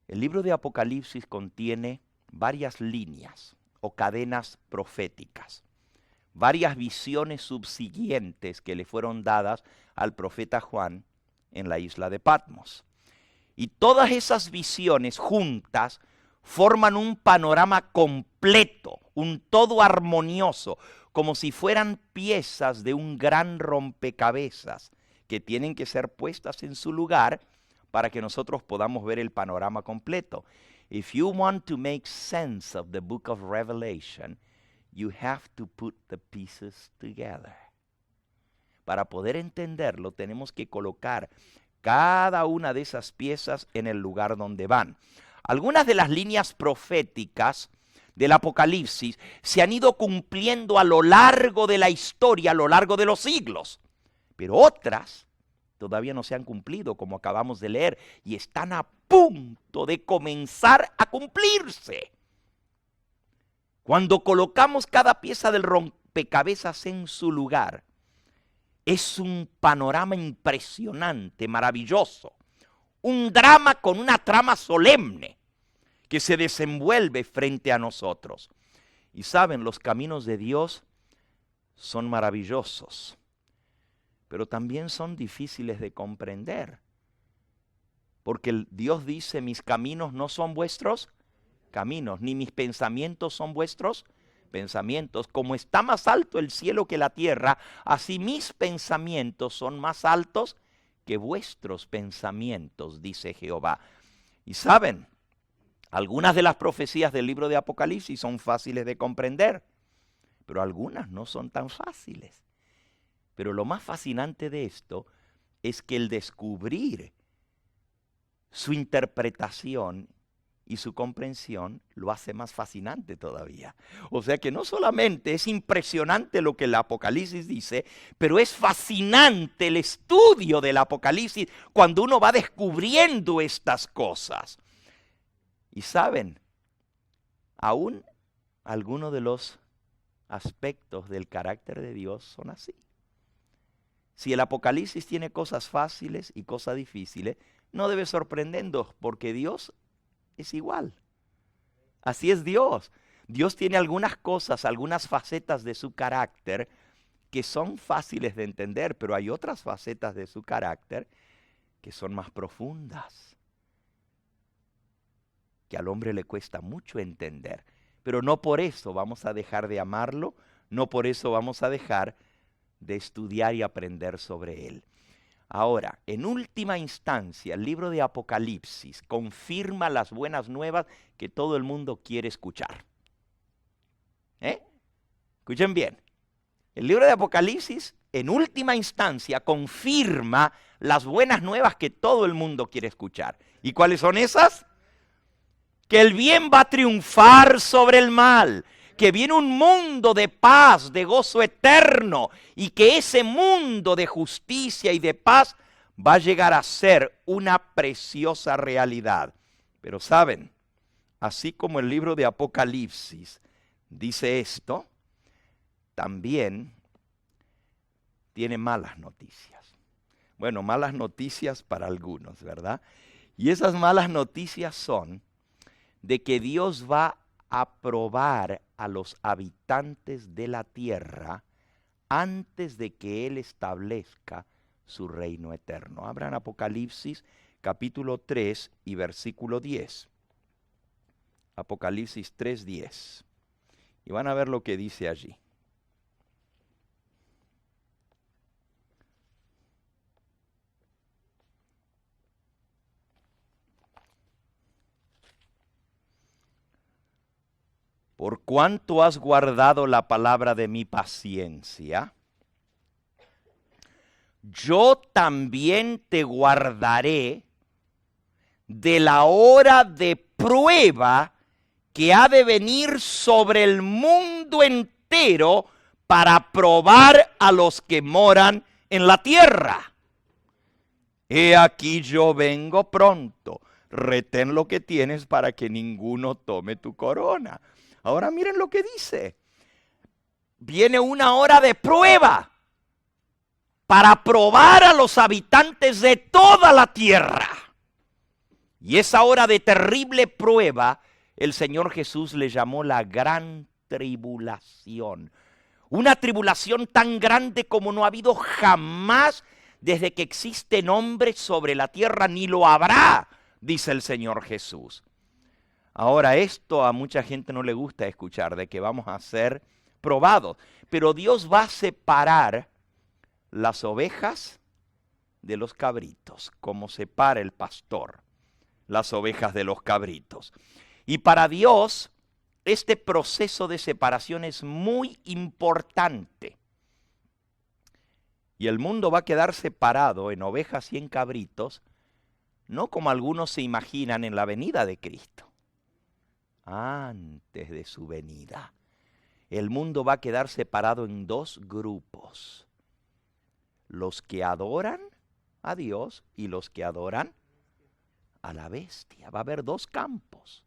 El libro de Apocalipsis contiene varias líneas o cadenas proféticas, varias visiones subsiguientes que le fueron dadas al profeta Juan en la isla de Patmos. Y todas esas visiones juntas forman un panorama completo, un todo armonioso, como si fueran piezas de un gran rompecabezas que tienen que ser puestas en su lugar para que nosotros podamos ver el panorama completo. If you want to make sense of the book of Revelation, you have to put the pieces together. Para poder entenderlo, tenemos que colocar cada una de esas piezas en el lugar donde van. Algunas de las líneas proféticas del Apocalipsis se han ido cumpliendo a lo largo de la historia, a lo largo de los siglos. Pero otras todavía no se han cumplido, como acabamos de leer, y están a punto de comenzar a cumplirse. Cuando colocamos cada pieza del rompecabezas en su lugar, es un panorama impresionante, maravilloso. Un drama con una trama solemne que se desenvuelve frente a nosotros. Y saben, los caminos de Dios son maravillosos, pero también son difíciles de comprender. Porque Dios dice, mis caminos no son vuestros caminos, ni mis pensamientos son vuestros pensamientos. Como está más alto el cielo que la tierra, así mis pensamientos son más altos que vuestros pensamientos, dice Jehová. Y saben, algunas de las profecías del libro de Apocalipsis son fáciles de comprender, pero algunas no son tan fáciles. Pero lo más fascinante de esto es que el descubrir su interpretación y su comprensión lo hace más fascinante todavía. O sea que no solamente es impresionante lo que el Apocalipsis dice, pero es fascinante el estudio del Apocalipsis cuando uno va descubriendo estas cosas. Y saben, aún algunos de los aspectos del carácter de Dios son así. Si el Apocalipsis tiene cosas fáciles y cosas difíciles, no debe sorprendernos porque Dios es igual. Así es Dios. Dios tiene algunas cosas, algunas facetas de su carácter que son fáciles de entender, pero hay otras facetas de su carácter que son más profundas, que al hombre le cuesta mucho entender. Pero no por eso vamos a dejar de amarlo, no por eso vamos a dejar de estudiar y aprender sobre él. Ahora, en última instancia, el libro de Apocalipsis confirma las buenas nuevas que todo el mundo quiere escuchar. Escuchen bien. El libro de Apocalipsis, en última instancia, confirma las buenas nuevas que todo el mundo quiere escuchar. ¿Y cuáles son esas? Que el bien va a triunfar sobre el mal, que viene un mundo de paz, de gozo eterno, y que ese mundo de justicia y de paz va a llegar a ser una preciosa realidad. Pero saben, así como el libro de Apocalipsis dice esto, también tiene malas noticias. Bueno, malas noticias para algunos, ¿verdad? Y esas malas noticias son de que Dios va a probar a los habitantes de la tierra antes de que Él establezca su reino eterno. Abran Apocalipsis capítulo 3 y versículo 10. Apocalipsis 3:10. Y van a ver lo que dice allí. Por cuanto has guardado la palabra de mi paciencia, yo también te guardaré de la hora de prueba que ha de venir sobre el mundo entero para probar a los que moran en la tierra. He aquí yo vengo pronto, retén lo que tienes para que ninguno tome tu corona. Ahora miren lo que dice. Viene una hora de prueba para probar a los habitantes de toda la tierra. Y esa hora de terrible prueba, el Señor Jesús le llamó la gran tribulación. Una tribulación tan grande como no ha habido jamás desde que existen hombres sobre la tierra, ni lo habrá, dice el Señor Jesús. Ahora, esto a mucha gente no le gusta escuchar, de que vamos a ser probados. Pero Dios va a separar las ovejas de los cabritos, como separa el pastor las ovejas de los cabritos. Y para Dios, este proceso de separación es muy importante. Y el mundo va a quedar separado en ovejas y en cabritos, no como algunos se imaginan en la venida de Cristo. Antes de su venida, el mundo va a quedar separado en dos grupos: los que adoran a Dios y los que adoran a la bestia. Va a haber dos campos.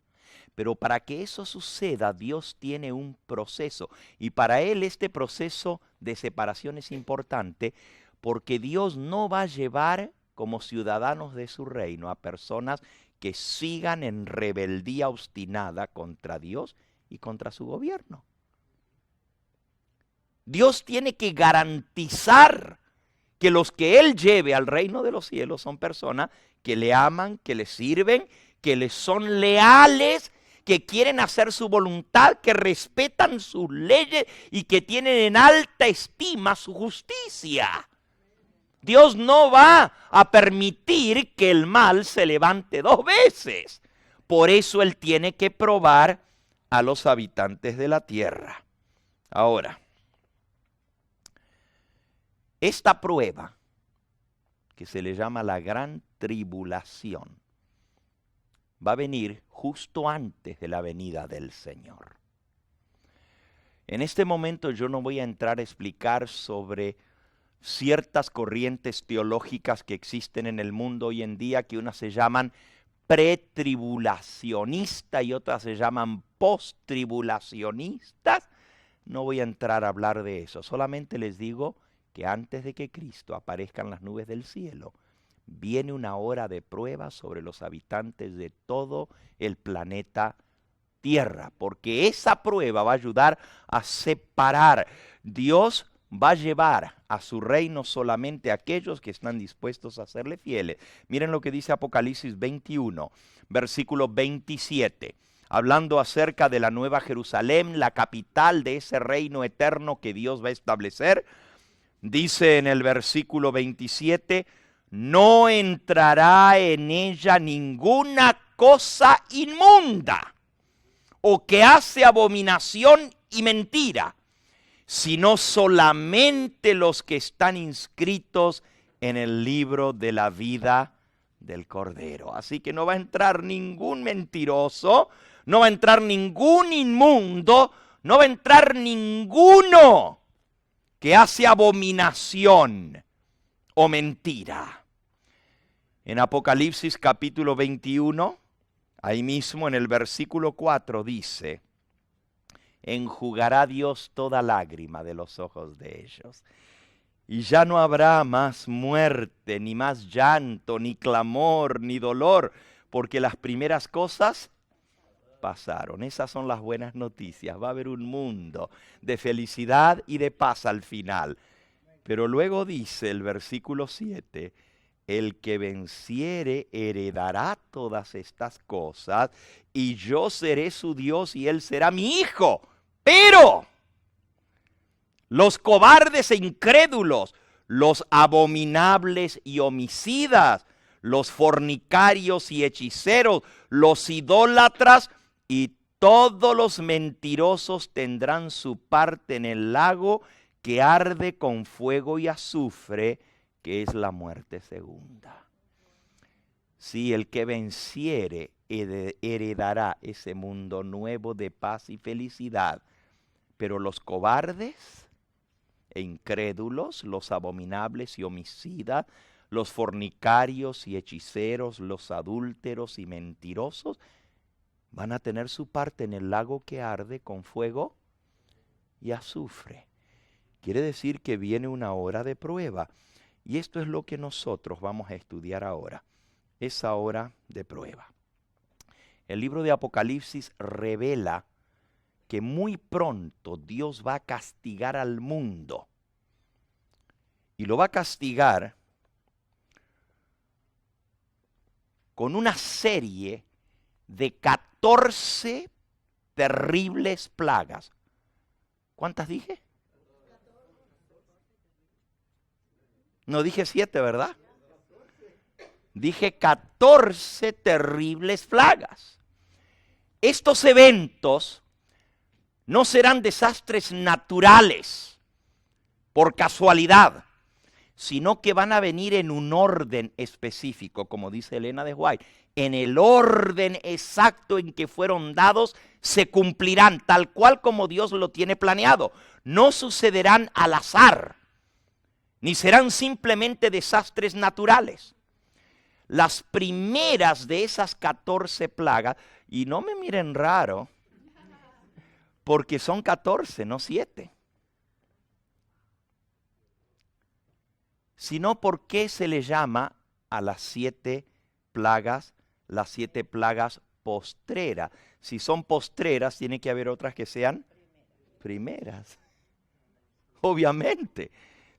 Pero para que eso suceda, Dios tiene un proceso. Y para Él este proceso de separación es importante, porque Dios no va a llevar como ciudadanos de su reino a personas que sigan en rebeldía obstinada contra Dios y contra su gobierno. Dios tiene que garantizar que los que Él lleve al reino de los cielos son personas que le aman, que le sirven, que le son leales, que quieren hacer su voluntad, que respetan sus leyes y que tienen en alta estima su justicia. Dios no va a permitir que el mal se levante dos veces. Por eso Él tiene que probar a los habitantes de la tierra. Ahora, esta prueba, que se le llama la gran tribulación, va a venir justo antes de la venida del Señor. En este momento yo no voy a entrar a explicar sobre ciertas corrientes teológicas que existen en el mundo hoy en día, que unas se llaman pretribulacionistas y otras se llaman posttribulacionistas. No voy a entrar a hablar de eso, solamente les digo que antes de que Cristo aparezca en las nubes del cielo, viene una hora de prueba sobre los habitantes de todo el planeta Tierra, porque esa prueba va a ayudar a separar. Dios va a llevar a su reino solamente a aquellos que están dispuestos a serle fieles. Miren lo que dice Apocalipsis 21, versículo 27. Hablando acerca de la nueva Jerusalén, la capital de ese reino eterno que Dios va a establecer, dice en el versículo 27, no entrará en ella ninguna cosa inmunda o que hace abominación y mentira, sino solamente los que están inscritos en el libro de la vida del Cordero. Así que no va a entrar ningún mentiroso, no va a entrar ningún inmundo, no va a entrar ninguno que hace abominación o mentira. En Apocalipsis capítulo 21, ahí mismo en el versículo 4 dice, enjugará Dios toda lágrima de los ojos de ellos. Y ya no habrá más muerte, ni más llanto, ni clamor, ni dolor, porque las primeras cosas pasaron. Esas son las buenas noticias. Va a haber un mundo de felicidad y de paz al final. Pero luego dice el versículo 7, el que venciere heredará todas estas cosas, y yo seré su Dios y él será mi hijo. Pero los cobardes e incrédulos, los abominables y homicidas, los fornicarios y hechiceros, los idólatras y todos los mentirosos tendrán su parte en el lago que arde con fuego y azufre, que es la muerte segunda. Sí, el que venciere heredará ese mundo nuevo de paz y felicidad, pero los cobardes e incrédulos, los abominables y homicidas, los fornicarios y hechiceros, los adúlteros y mentirosos, van a tener su parte en el lago que arde con fuego y azufre. Quiere decir que viene una hora de prueba. Y esto es lo que nosotros vamos a estudiar ahora, esa hora de prueba. El libro de Apocalipsis revela que muy pronto Dios va a castigar al mundo. Y lo va a castigar con una serie de 14 terribles plagas. ¿Cuántas dije? No dije 7, ¿verdad? Dije 14 terribles plagas. Estos eventos no serán desastres naturales por casualidad, sino que van a venir en un orden específico, como dice Elena de White. En el orden exacto en que fueron dados, se cumplirán tal cual como Dios lo tiene planeado. No sucederán al azar, ni serán simplemente desastres naturales. Las primeras de esas 14 plagas, y no me miren raro, porque son 14, no 7. Sino por qué se le llama a las 7 plagas, las 7 plagas postreras. Si son postreras, tiene que haber otras que sean primeras. Obviamente.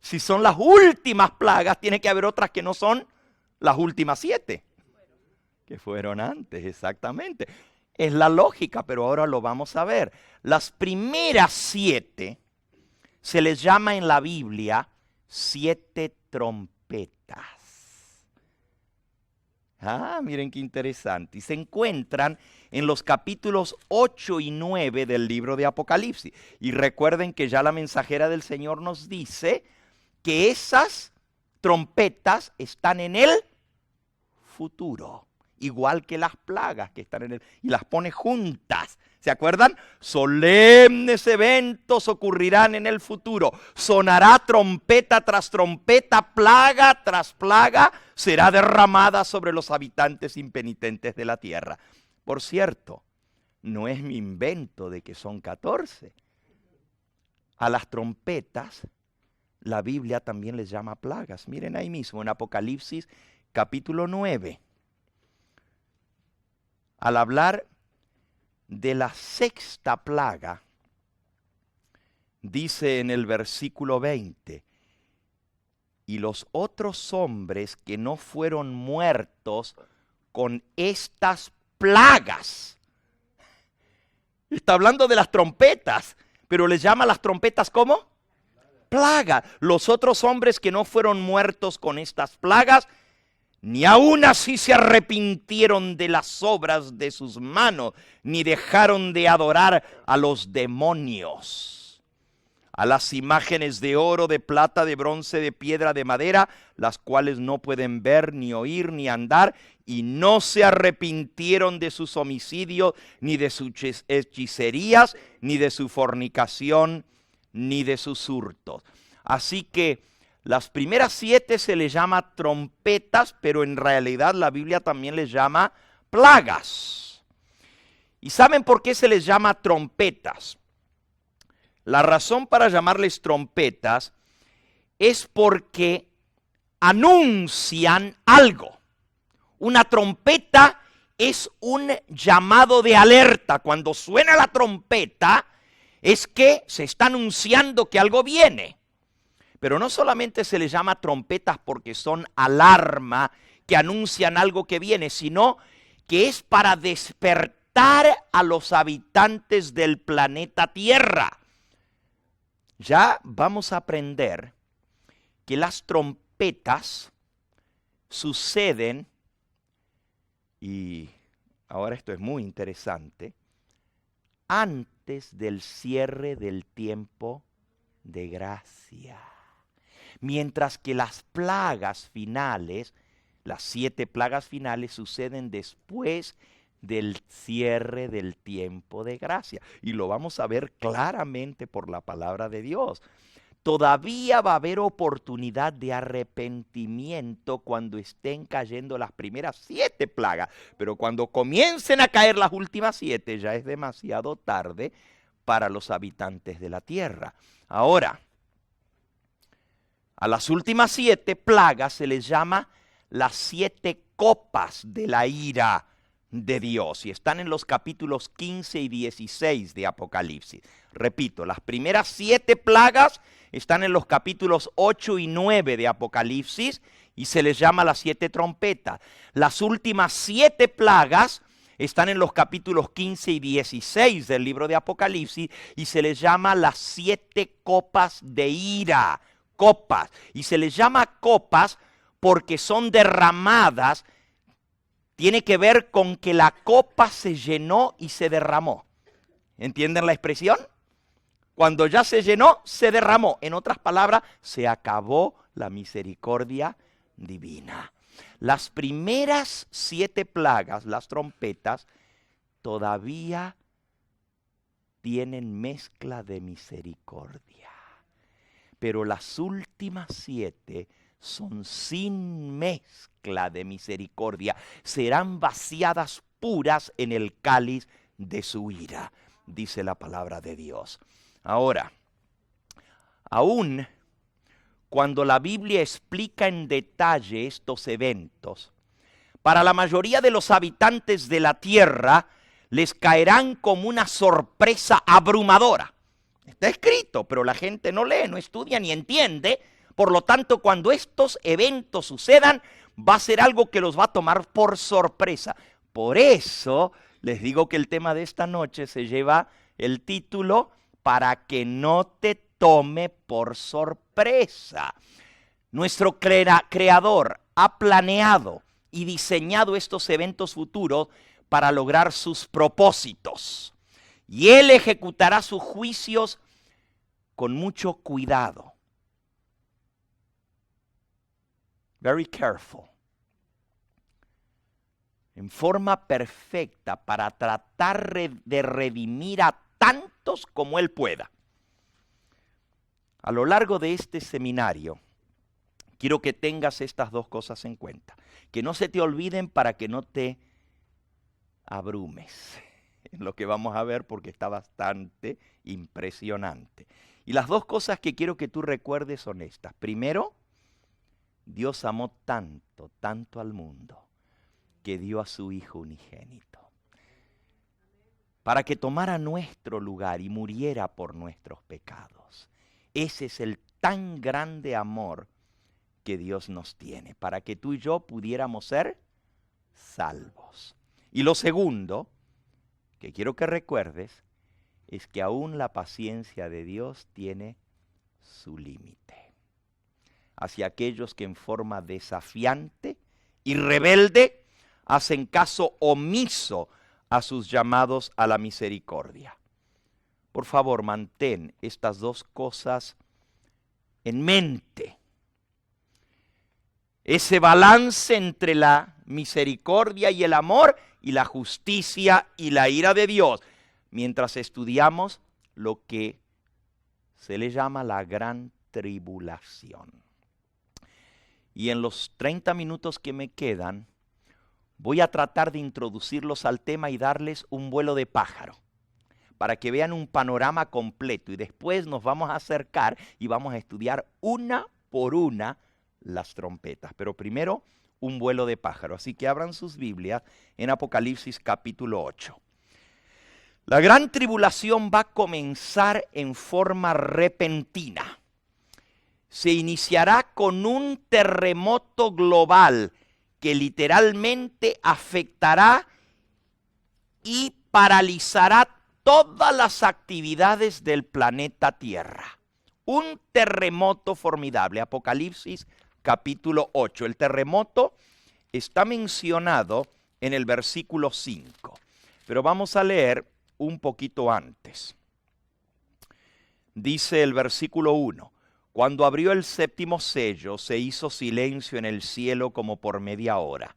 Si son las últimas plagas, tiene que haber otras que no son las últimas 7. Que fueron antes, exactamente. Es la lógica, pero ahora lo vamos a ver. Las primeras 7 se les llama en la Biblia 7 trompetas. Miren qué interesante. Y se encuentran en los capítulos 8 y 9 del libro de Apocalipsis. Y recuerden que ya la mensajera del Señor nos dice que esas trompetas están en el futuro, igual que las plagas que están en el, y las pone juntas. ¿Se acuerdan? Solemnes eventos ocurrirán en el futuro. Sonará trompeta tras trompeta, plaga tras plaga será derramada sobre los habitantes impenitentes de la tierra. Por cierto, no es mi invento de que son 14. A las trompetas la Biblia también les llama plagas. Miren ahí mismo en Apocalipsis capítulo 9. Al hablar de la 6ª plaga, dice en el versículo 20, y los otros hombres que no fueron muertos con estas plagas. Está hablando de las trompetas, pero les llama las trompetas ¿cómo? Plaga. Los otros hombres que no fueron muertos con estas plagas, ni aun así se arrepintieron de las obras de sus manos, ni dejaron de adorar a los demonios, a las imágenes de oro, de plata, de bronce, de piedra, de madera, las cuales no pueden ver, ni oír, ni andar, y no se arrepintieron de sus homicidios, ni de sus hechicerías, ni de su fornicación, ni de sus hurtos. Así que las primeras 7 se les llama trompetas, pero en realidad la Biblia también les llama plagas. ¿Y saben por qué se les llama trompetas? La razón para llamarles trompetas es porque anuncian algo. Una trompeta es un llamado de alerta. Cuando suena la trompeta es que se está anunciando que algo viene. Pero no solamente se les llama trompetas porque son alarma que anuncian algo que viene, sino que es para despertar a los habitantes del planeta Tierra. Ya vamos a aprender que las trompetas suceden, y ahora esto es muy interesante, antes del cierre del tiempo de gracia. Mientras que las plagas finales, las 7 plagas finales, suceden después del cierre del tiempo de gracia. Y lo vamos a ver claramente por la palabra de Dios. Todavía va a haber oportunidad de arrepentimiento cuando estén cayendo las primeras 7 plagas. Pero cuando comiencen a caer las últimas 7, ya es demasiado tarde para los habitantes de la tierra. Ahora, a las últimas 7 plagas se les llama las 7 copas de la ira de Dios. Y están en los capítulos 15 y 16 de Apocalipsis. Repito, las primeras 7 plagas están en los capítulos 8 y 9 de Apocalipsis y se les llama las 7 trompetas. Las últimas 7 plagas están en los capítulos 15 y 16 del libro de Apocalipsis y se les llama las 7 copas de ira. Copas. Y se les llama copas porque son derramadas. Tiene que ver con que la copa se llenó y se derramó. ¿Entienden la expresión? Cuando ya se llenó, se derramó. En otras palabras, se acabó la misericordia divina. Las primeras 7 plagas, las trompetas, todavía tienen mezcla de misericordia. Pero las últimas 7 son sin mezcla de misericordia. Serán vaciadas puras en el cáliz de su ira, dice la palabra de Dios. Ahora, aún cuando la Biblia explica en detalle estos eventos, para la mayoría de los habitantes de la tierra les caerán como una sorpresa abrumadora. Está escrito, pero la gente no lee, no estudia ni entiende. Por lo tanto, cuando estos eventos sucedan, va a ser algo que los va a tomar por sorpresa. Por eso les digo que el tema de esta noche se lleva el título "Para que no te tome por sorpresa". Nuestro Creador ha planeado y diseñado estos eventos futuros para lograr sus propósitos. Y Él ejecutará sus juicios con mucho cuidado. Very careful. En forma perfecta para tratar de redimir a tantos como Él pueda. A lo largo de este seminario, quiero que tengas estas 2 cosas en cuenta. Que no se te olviden para que no te abrumes en lo que vamos a ver, porque está bastante impresionante. Y las 2 cosas que quiero que tú recuerdes son estas. Primero, Dios amó tanto, tanto al mundo, que dio a su Hijo unigénito, para que tomara nuestro lugar y muriera por nuestros pecados. Ese es el tan grande amor que Dios nos tiene, para que tú y yo pudiéramos ser salvos. Y lo segundo que quiero que recuerdes es que aún la paciencia de Dios tiene su límite hacia aquellos que en forma desafiante y rebelde hacen caso omiso a sus llamados a la misericordia. Por favor, mantén estas 2 cosas en mente. Ese balance entre la misericordia y el amor y la justicia y la ira de Dios, mientras estudiamos lo que se le llama la gran tribulación. Y en los 30 minutos que me quedan, voy a tratar de introducirlos al tema y darles un vuelo de pájaro, para que vean un panorama completo y después nos vamos a acercar y vamos a estudiar una por una las trompetas. Pero primero, un vuelo de pájaro. Así que abran sus Biblias en Apocalipsis capítulo 8. La gran tribulación va a comenzar en forma repentina. Se iniciará con un terremoto global que literalmente afectará y paralizará todas las actividades del planeta Tierra. Un terremoto formidable. Apocalipsis capítulo 8. El terremoto está mencionado en el versículo 5. Pero vamos a leer un poquito antes. Dice el versículo 1. Cuando abrió el séptimo sello, se hizo silencio en el cielo como por media hora.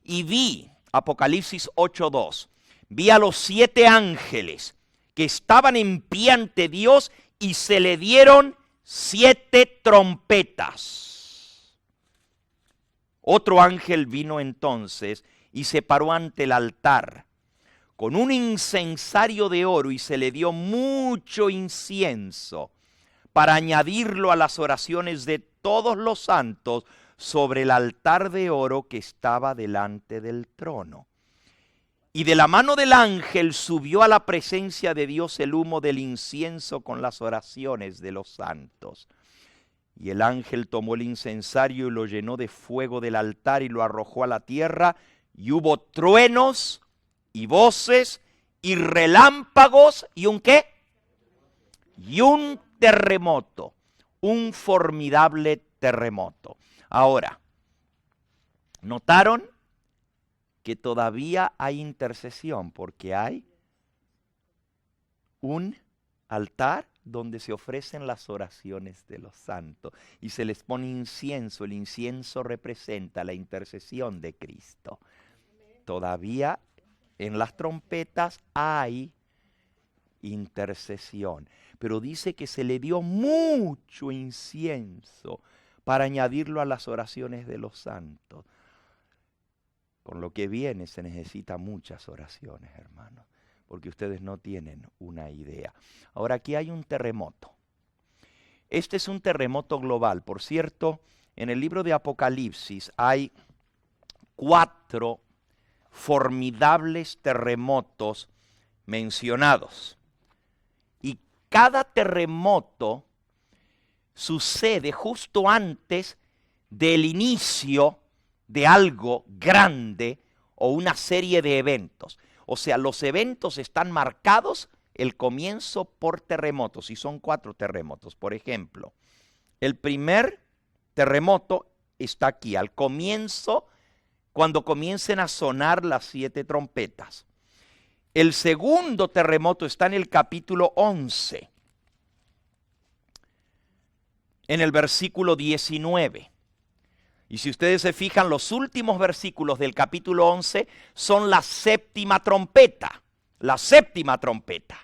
Y vi, Apocalipsis 8:2, vi a los 7 ángeles que estaban en pie ante Dios y se le dieron 7 trompetas. Otro ángel vino entonces y se paró ante el altar con un incensario de oro y se le dio mucho incienso para añadirlo a las oraciones de todos los santos sobre el altar de oro que estaba delante del trono. Y de la mano del ángel subió a la presencia de Dios el humo del incienso con las oraciones de los santos. Y el ángel tomó el incensario y lo llenó de fuego del altar y lo arrojó a la tierra, y hubo truenos y voces y relámpagos y un ¿qué? Y un terremoto, un formidable terremoto. Ahora, ¿notaron que todavía hay intercesión? Porque hay un altar donde se ofrecen las oraciones de los santos y se les pone incienso. El incienso representa la intercesión de Cristo. Todavía en las trompetas hay intercesión, pero dice que se le dio mucho incienso para añadirlo a las oraciones de los santos. Con lo que viene se necesita muchas oraciones, hermanos, porque ustedes no tienen una idea. Ahora, aquí hay un terremoto. Este es un terremoto global. Por cierto, en el libro de Apocalipsis hay 4 formidables terremotos mencionados. Y cada terremoto sucede justo antes del inicio de algo grande o una serie de eventos. O sea, los eventos están marcados el comienzo por terremotos, y son 4 terremotos. Por ejemplo, el primer terremoto está aquí, al comienzo, cuando comiencen a sonar las 7 trompetas. El segundo terremoto está en el capítulo 11, en el versículo 19. Y si ustedes se fijan, los últimos versículos del capítulo 11 son la 7ª trompeta. La 7ª trompeta.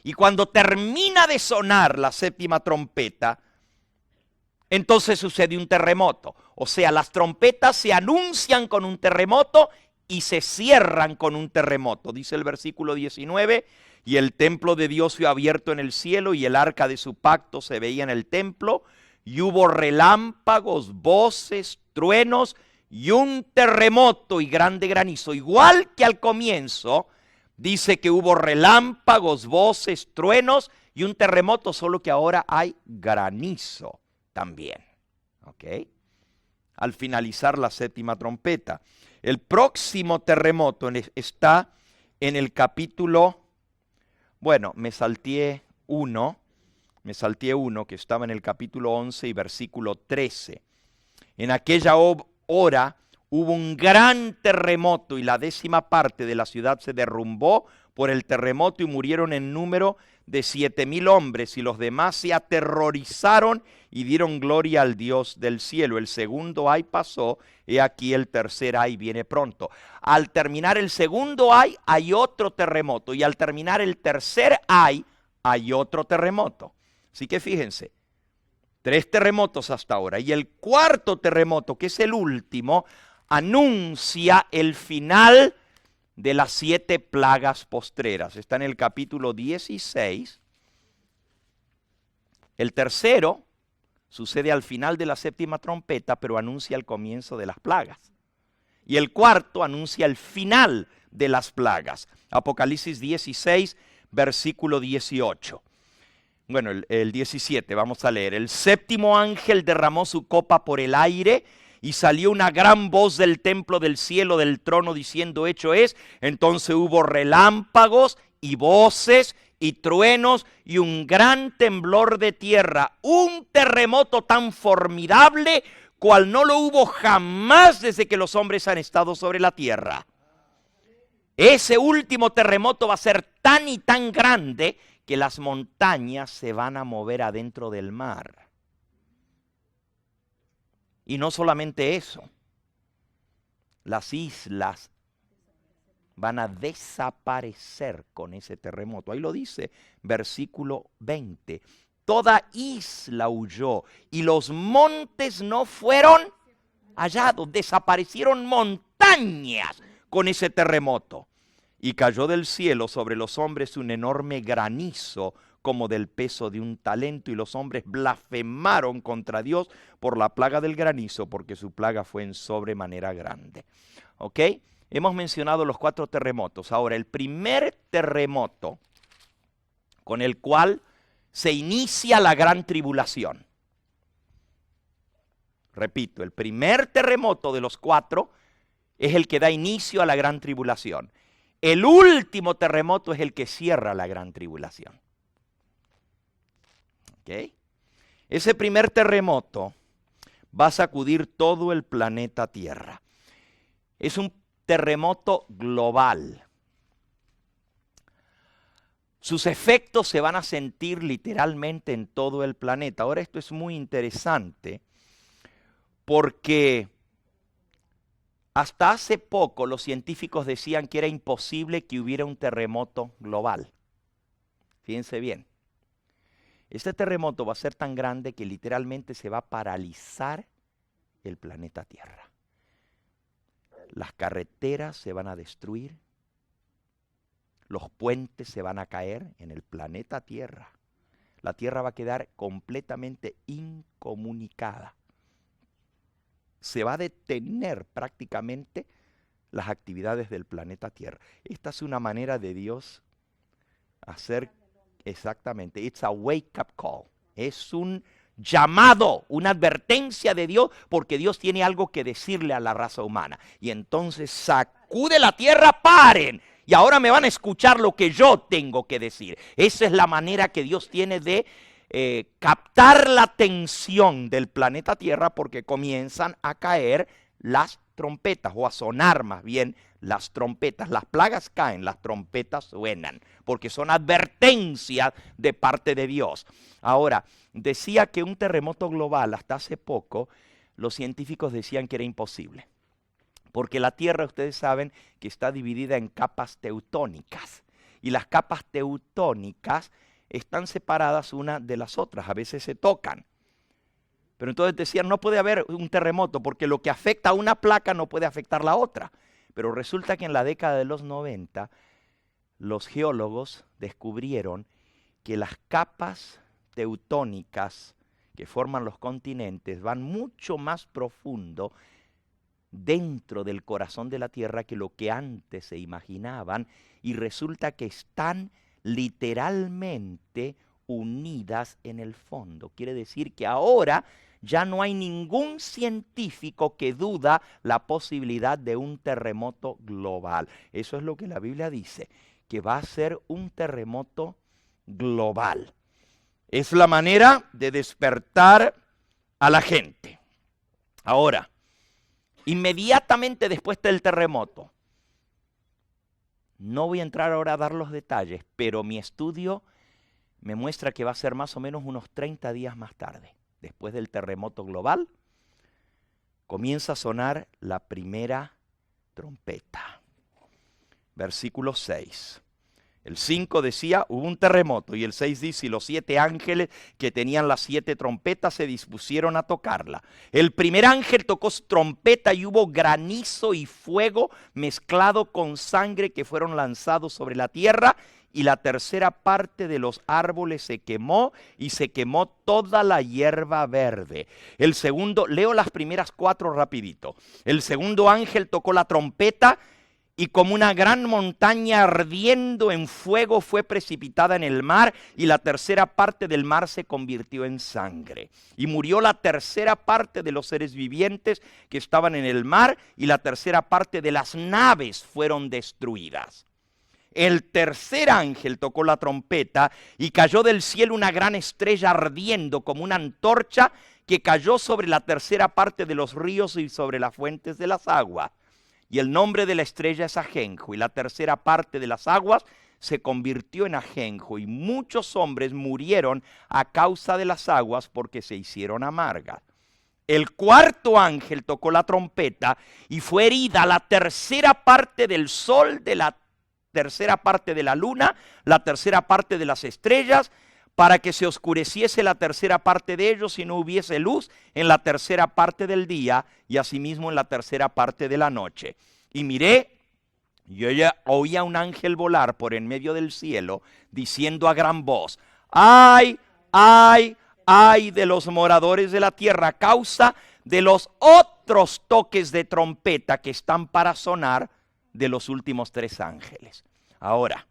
Y cuando termina de sonar la 7ª trompeta, entonces sucede un terremoto. O sea, las trompetas se anuncian con un terremoto y se cierran con un terremoto. Dice el versículo 19, y el templo de Dios fue abierto en el cielo y el arca de su pacto se veía en el templo. Y hubo relámpagos, voces, truenos y un terremoto y grande granizo. Igual que al comienzo, dice que hubo relámpagos, voces, truenos y un terremoto, solo que ahora hay granizo también. ¿Ok? Al finalizar la 7ª trompeta. El próximo terremoto está en el capítulo, bueno, me salteé uno que estaba en el capítulo 11 y versículo 13. En aquella hora hubo un gran terremoto y la 10ª parte de la ciudad se derrumbó por el terremoto y murieron en número de 7,000 hombres y los demás se aterrorizaron y dieron gloria al Dios del cielo. El segundo ay pasó, he aquí el tercer ay viene pronto. Al terminar el segundo ay, hay otro terremoto y al terminar el tercer ay, hay otro terremoto. Así que fíjense, 3 terremotos hasta ahora. Y el cuarto terremoto, que es el último, anuncia el final de las 7 plagas postreras. Está en el capítulo 16. El tercero sucede al final de la 7ª trompeta, pero anuncia el comienzo de las plagas. Y el cuarto anuncia el final de las plagas. Apocalipsis 16, versículo 18. Bueno, el 17, vamos a leer. El 7º ángel derramó su copa por el aire y salió una gran voz del templo del cielo del trono diciendo, hecho es. Entonces hubo relámpagos y voces y truenos y un gran temblor de tierra, un terremoto tan formidable cual no lo hubo jamás desde que los hombres han estado sobre la tierra. Ese último terremoto va a ser tan y tan grande que las montañas se van a mover adentro del mar. Y no solamente eso, las islas van a desaparecer con ese terremoto. Ahí lo dice, versículo 20. Toda isla huyó y los montes no fueron hallados. Desaparecieron montañas con ese terremoto. Y cayó del cielo sobre los hombres un enorme granizo como del peso de un talento, y los hombres blasfemaron contra Dios por la plaga del granizo, porque su plaga fue en sobremanera grande. ¿Ok? Hemos mencionado los 4 terremotos. Ahora, el primer terremoto con el cual se inicia la gran tribulación. Repito, el primer terremoto de los 4 es el que da inicio a la gran tribulación. El último terremoto es el que cierra la gran tribulación. ¿Ok? Ese primer terremoto va a sacudir todo el planeta Tierra. Es un terremoto global. Sus efectos se van a sentir literalmente en todo el planeta. Ahora, esto es muy interesante porque hasta hace poco los científicos decían que era imposible que hubiera un terremoto global. Fíjense bien. Este terremoto va a ser tan grande que literalmente se va a paralizar el planeta Tierra. Las carreteras se van a destruir, los puentes se van a caer en el planeta Tierra. La Tierra va a quedar completamente incomunicada. Se va a detener prácticamente las actividades del planeta Tierra. Esta es una manera de Dios hacer exactamente. It's a wake-up call. Es un llamado, una advertencia de Dios, porque Dios tiene algo que decirle a la raza humana. Y entonces sacude la tierra, paren. Y ahora me van a escuchar lo que yo tengo que decir. Esa es la manera que Dios tiene de captar la atención del planeta Tierra, porque comienzan a caer las trompetas, o a sonar más bien las trompetas. Las plagas caen, las trompetas suenan, porque son advertencias de parte de Dios. Ahora, decía que un terremoto global, hasta hace poco, los científicos decían que era imposible. Porque la Tierra, ustedes saben, que está dividida en capas teutónicas. Y las capas teutónicas están separadas una de las otras, a veces se tocan. Pero entonces decían, no puede haber un terremoto, porque lo que afecta a una placa no puede afectar la otra. Pero resulta que en la década de los 90, los geólogos descubrieron que las capas teutónicas que forman los continentes van mucho más profundo dentro del corazón de la Tierra que lo que antes se imaginaban, y resulta que están literalmente unidas en el fondo. Quiere decir que ahora ya no hay ningún científico que duda la posibilidad de un terremoto global. Eso es lo que la Biblia dice, que va a ser un terremoto global. Es la manera de despertar a la gente. Ahora, inmediatamente después del terremoto, no voy a entrar ahora a dar los detalles, pero mi estudio me muestra que va a ser más o menos unos 30 días más tarde. Después del terremoto global, comienza a sonar la primera trompeta. Versículo 6. El 5 decía, hubo un terremoto, y el 6 dice, y los 7 ángeles que tenían las 7 trompetas se dispusieron a tocarla. El primer ángel tocó su trompeta y hubo granizo y fuego mezclado con sangre que fueron lanzados sobre la tierra, y la tercera parte de los árboles se quemó y se quemó toda la hierba verde. El segundo, leo las primeras 4 rapidito. El segundo ángel tocó la trompeta y como una gran montaña ardiendo en fuego fue precipitada en el mar, y la tercera parte del mar se convirtió en sangre. Y murió la tercera parte de los seres vivientes que estaban en el mar, y la tercera parte de las naves fueron destruidas. El tercer ángel tocó la trompeta y cayó del cielo una gran estrella ardiendo como una antorcha que cayó sobre la tercera parte de los ríos y sobre las fuentes de las aguas. Y el nombre de la estrella es ajenjo, y la tercera parte de las aguas se convirtió en ajenjo, y muchos hombres murieron a causa de las aguas porque se hicieron amargas. El cuarto ángel tocó la trompeta y fue herida la tercera parte del sol, de la tercera parte de la luna, la tercera parte de las estrellas, para que se oscureciese la tercera parte de ellos y no hubiese luz en la tercera parte del día, y asimismo en la tercera parte de la noche. Y miré, y oía un ángel volar por en medio del cielo, diciendo a gran voz, ¡ay, ay, ay de los moradores de la tierra, a causa de los otros toques de trompeta que están para sonar de los últimos 3 ángeles! Ahora,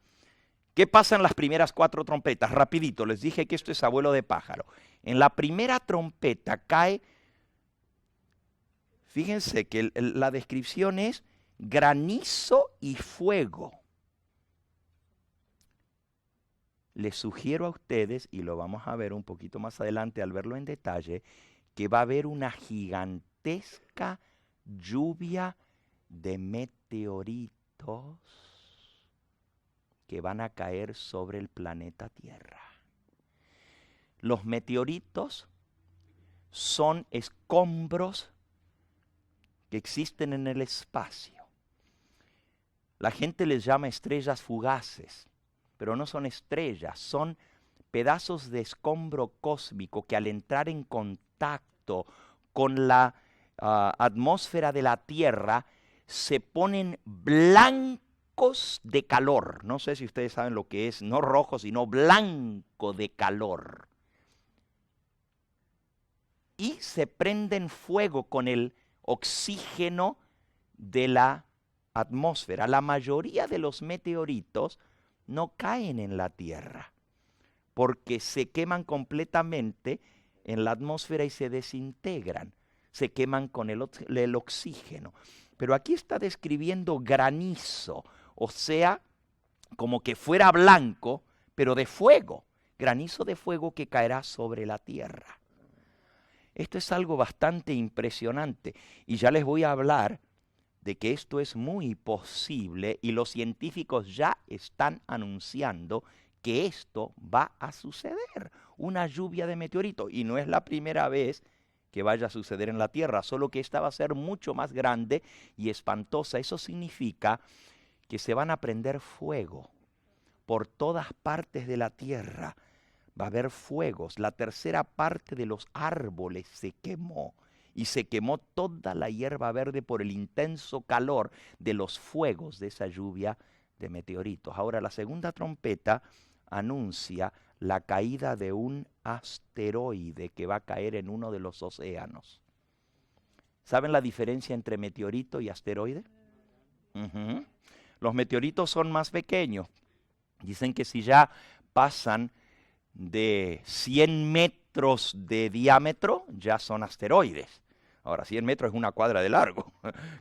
¿qué pasa en las primeras 4 trompetas? Rapidito, les dije que esto es abuelo de pájaro. En la primera trompeta cae, fíjense que la descripción es granizo y fuego. Les sugiero a ustedes, y lo vamos a ver un poquito más adelante al verlo en detalle, que va a haber una gigantesca lluvia de meteoritos que van a caer sobre el planeta Tierra. Los meteoritos son escombros que existen en el espacio. La gente les llama estrellas fugaces, pero no son estrellas, son pedazos de escombro cósmico que al entrar en contacto con la atmósfera de la Tierra se ponen blancos de calor. No sé si ustedes saben lo que es, no rojo, sino blanco de calor. Y se prenden fuego con el oxígeno de la atmósfera. La mayoría de los meteoritos no caen en la Tierra porque se queman completamente en la atmósfera y se desintegran. Se queman con el oxígeno. Pero aquí está describiendo granizo, o sea, como que fuera blanco, pero de fuego. Granizo de fuego que caerá sobre la tierra. Esto es algo bastante impresionante, y ya les voy a hablar de que esto es muy posible, y los científicos ya están anunciando que esto va a suceder, una lluvia de meteoritos, y no es la primera vez que vaya a suceder en la Tierra, solo que esta va a ser mucho más grande y espantosa. Eso significa que se van a prender fuego por todas partes de la Tierra. Va a haber fuegos. La tercera parte de los árboles se quemó, y se quemó toda la hierba verde por el intenso calor de los fuegos de esa lluvia de meteoritos. Ahora, la segunda trompeta anuncia la caída de un asteroide que va a caer en uno de los océanos. ¿Saben la diferencia entre meteorito y asteroide? Los meteoritos son más pequeños. Dicen que si ya pasan de 100 metros de diámetro, ya son asteroides. Ahora, 100 metros es una cuadra de largo.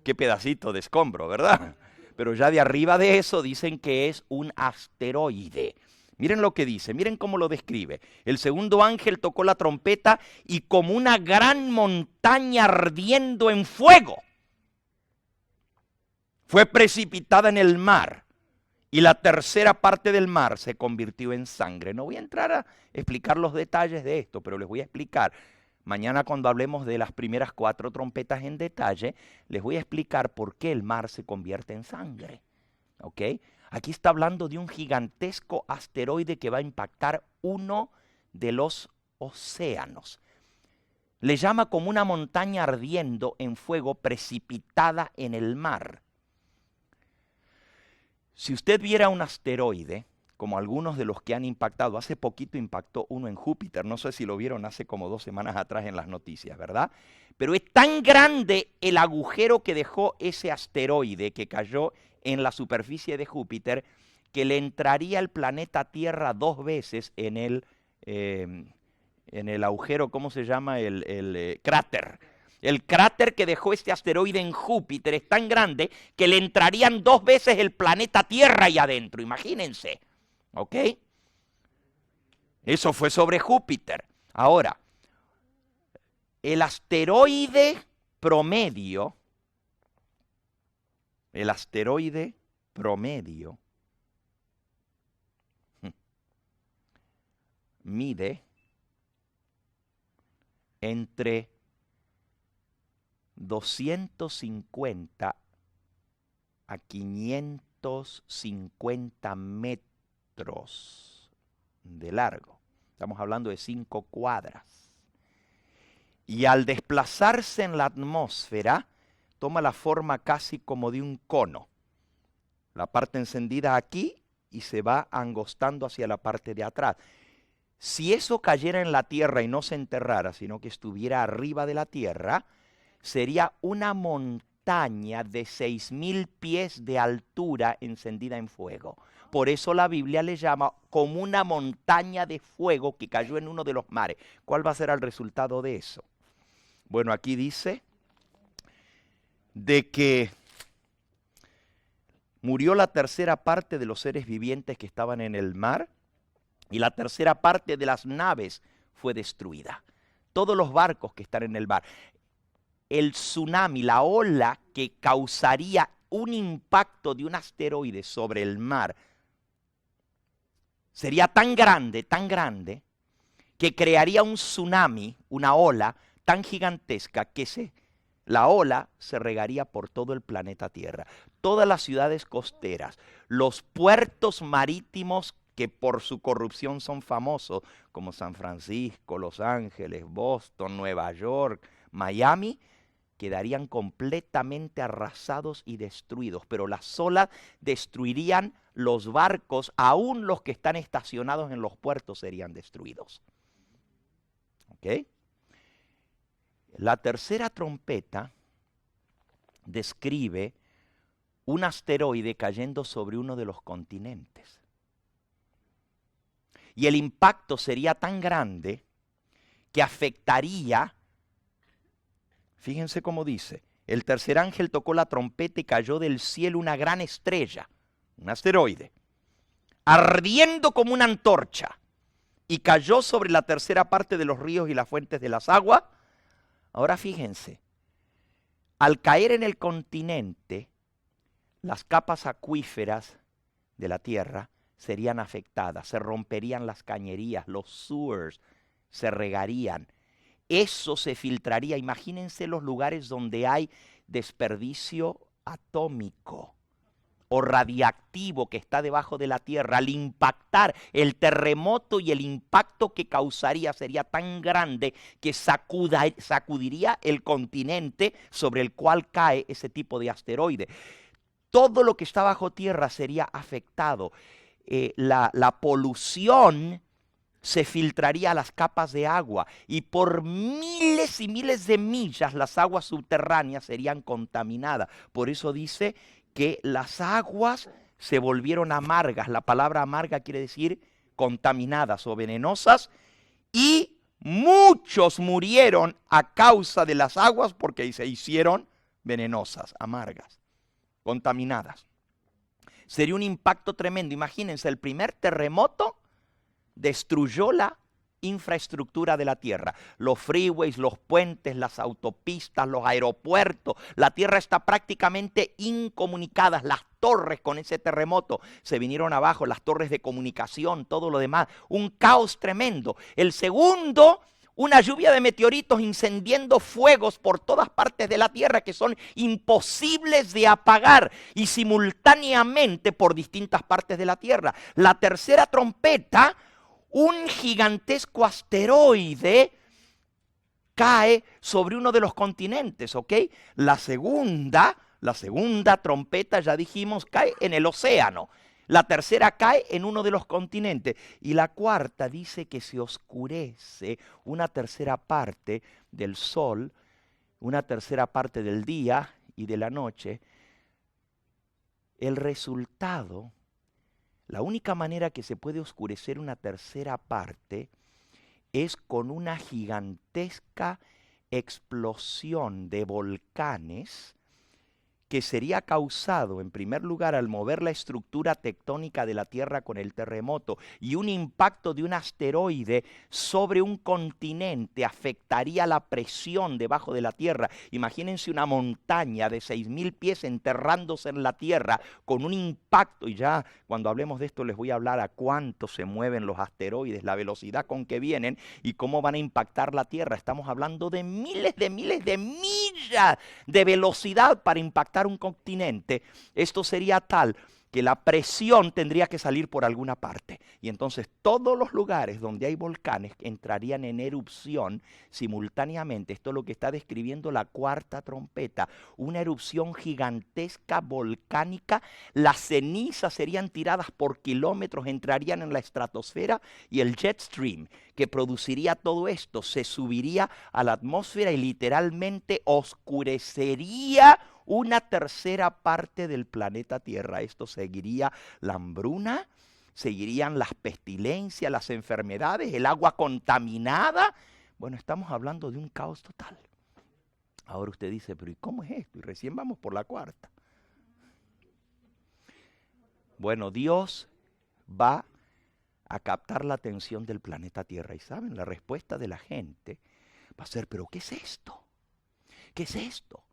Qué pedacito de escombro, ¿verdad? Pero ya de arriba de eso dicen que es un asteroide. Miren lo que dice, miren cómo lo describe. El segundo ángel tocó la trompeta y como una gran montaña ardiendo en fuego fue precipitada en el mar, y la tercera parte del mar se convirtió en sangre. No voy a entrar a explicar los detalles de esto, pero les voy a explicar. Mañana, cuando hablemos de las primeras 4 trompetas en detalle, les voy a explicar por qué el mar se convierte en sangre. ¿Ok? Aquí está hablando de un gigantesco asteroide que va a impactar uno de los océanos. Le llama como una montaña ardiendo en fuego precipitada en el mar. Si usted viera un asteroide, como algunos de los que han impactado, hace poquito impactó uno en Júpiter, no sé si lo vieron hace como 2 semanas atrás en las noticias, ¿verdad? Pero es tan grande el agujero que dejó ese asteroide que cayó en la superficie de Júpiter, que le entraría el planeta Tierra 2 veces en el agujero, ¿cómo se llama? El cráter. El cráter que dejó este asteroide en Júpiter es tan grande que le entrarían 2 veces el planeta Tierra ahí adentro, imagínense. ¿Ok? Eso fue sobre Júpiter. Ahora, el asteroide promedio mide entre 250 a 550 metros de largo. Estamos hablando de 5 cuadras. Y al desplazarse en la atmósfera, toma la forma casi como de un cono. La parte encendida aquí y se va angostando hacia la parte de atrás. Si eso cayera en la tierra y no se enterrara, sino que estuviera arriba de la tierra, sería una montaña de 6,000 pies de altura encendida en fuego. Por eso la Biblia le llama como una montaña de fuego que cayó en uno de los mares. ¿Cuál va a ser el resultado de eso? Bueno, aquí dice de que murió la tercera parte de los seres vivientes que estaban en el mar y la tercera parte de las naves fue destruida. Todos los barcos que están en el mar. El tsunami, la ola que causaría un impacto de un asteroide sobre el mar, sería tan grande, que crearía un tsunami, una ola tan gigantesca que la ola se regaría por todo el planeta Tierra. Todas las ciudades costeras, los puertos marítimos que por su corrupción son famosos, como San Francisco, Los Ángeles, Boston, Nueva York, Miami, quedarían completamente arrasados y destruidos. Pero las olas destruirían los barcos, aún los que están estacionados en los puertos serían destruidos. ¿Ok? La tercera trompeta describe un asteroide cayendo sobre uno de los continentes. Y el impacto sería tan grande que afectaría, fíjense cómo dice, el tercer ángel tocó la trompeta y cayó del cielo una gran estrella, un asteroide, ardiendo como una antorcha, y cayó sobre la tercera parte de los ríos y las fuentes de las aguas. Ahora fíjense, al caer en el continente, las capas acuíferas de la tierra serían afectadas, se romperían las cañerías, los sewers se regarían, eso se filtraría. Imagínense los lugares donde hay desperdicio atómico o radiactivo que está debajo de la tierra. Al impactar, el terremoto y el impacto que causaría sería tan grande que sacudiría el continente sobre el cual cae ese tipo de asteroide. Todo lo que está bajo tierra sería afectado. La polución se filtraría a las capas de agua y por miles y miles de millas las aguas subterráneas serían contaminadas. Por eso dice que las aguas se volvieron amargas. La palabra amarga quiere decir contaminadas o venenosas, y muchos murieron a causa de las aguas porque se hicieron venenosas, amargas, contaminadas. Sería un impacto tremendo. Imagínense, el primer terremoto destruyó la infraestructura de la tierra. Los freeways, los puentes, las autopistas, los aeropuertos. La tierra está prácticamente incomunicada. Las torres con ese terremoto se vinieron abajo, las torres de comunicación, todo lo demás. Un caos tremendo. El segundo, Una lluvia de meteoritos incendiando fuegos por todas partes de la tierra que son imposibles de apagar y simultáneamente por distintas partes de la tierra. La tercera trompeta, un gigantesco asteroide cae sobre uno de los continentes, ¿ok? La segunda trompeta, ya dijimos, cae en el océano. La tercera cae en uno de los continentes. Y la cuarta dice que se oscurece una tercera parte del sol, una tercera parte del día y de la noche. El resultado, la única manera que se puede oscurecer una tercera parte es con una gigantesca explosión de volcanes que sería causado, en primer lugar, al mover la estructura tectónica de la Tierra con el terremoto, y un impacto de un asteroide sobre un continente afectaría la presión debajo de la Tierra. Imagínense una montaña de 6.000 pies enterrándose en la Tierra con un impacto, y ya cuando hablemos de esto les voy a hablar a cuánto se mueven los asteroides, la velocidad con que vienen y cómo van a impactar la Tierra. Estamos hablando de miles de millas de velocidad para impactar un continente. Esto sería tal que la presión tendría que salir por alguna parte. Y entonces todos los lugares donde hay volcanes entrarían en erupción simultáneamente. Esto es lo que está describiendo la cuarta trompeta. Una erupción gigantesca volcánica. Las cenizas serían tiradas por kilómetros, entrarían en la estratosfera, y el jet stream que produciría todo esto se subiría a la atmósfera y literalmente oscurecería una tercera parte del planeta Tierra. Esto seguiría la hambruna, seguirían las pestilencias, las enfermedades, el agua contaminada. Bueno, estamos hablando de un caos total. Ahora usted dice, pero ¿y cómo es esto? Y recién vamos por la cuarta. Bueno, Dios va a captar la atención del planeta Tierra. Y saben, la respuesta de la gente va a ser, pero ¿qué es esto? ¿Qué es esto?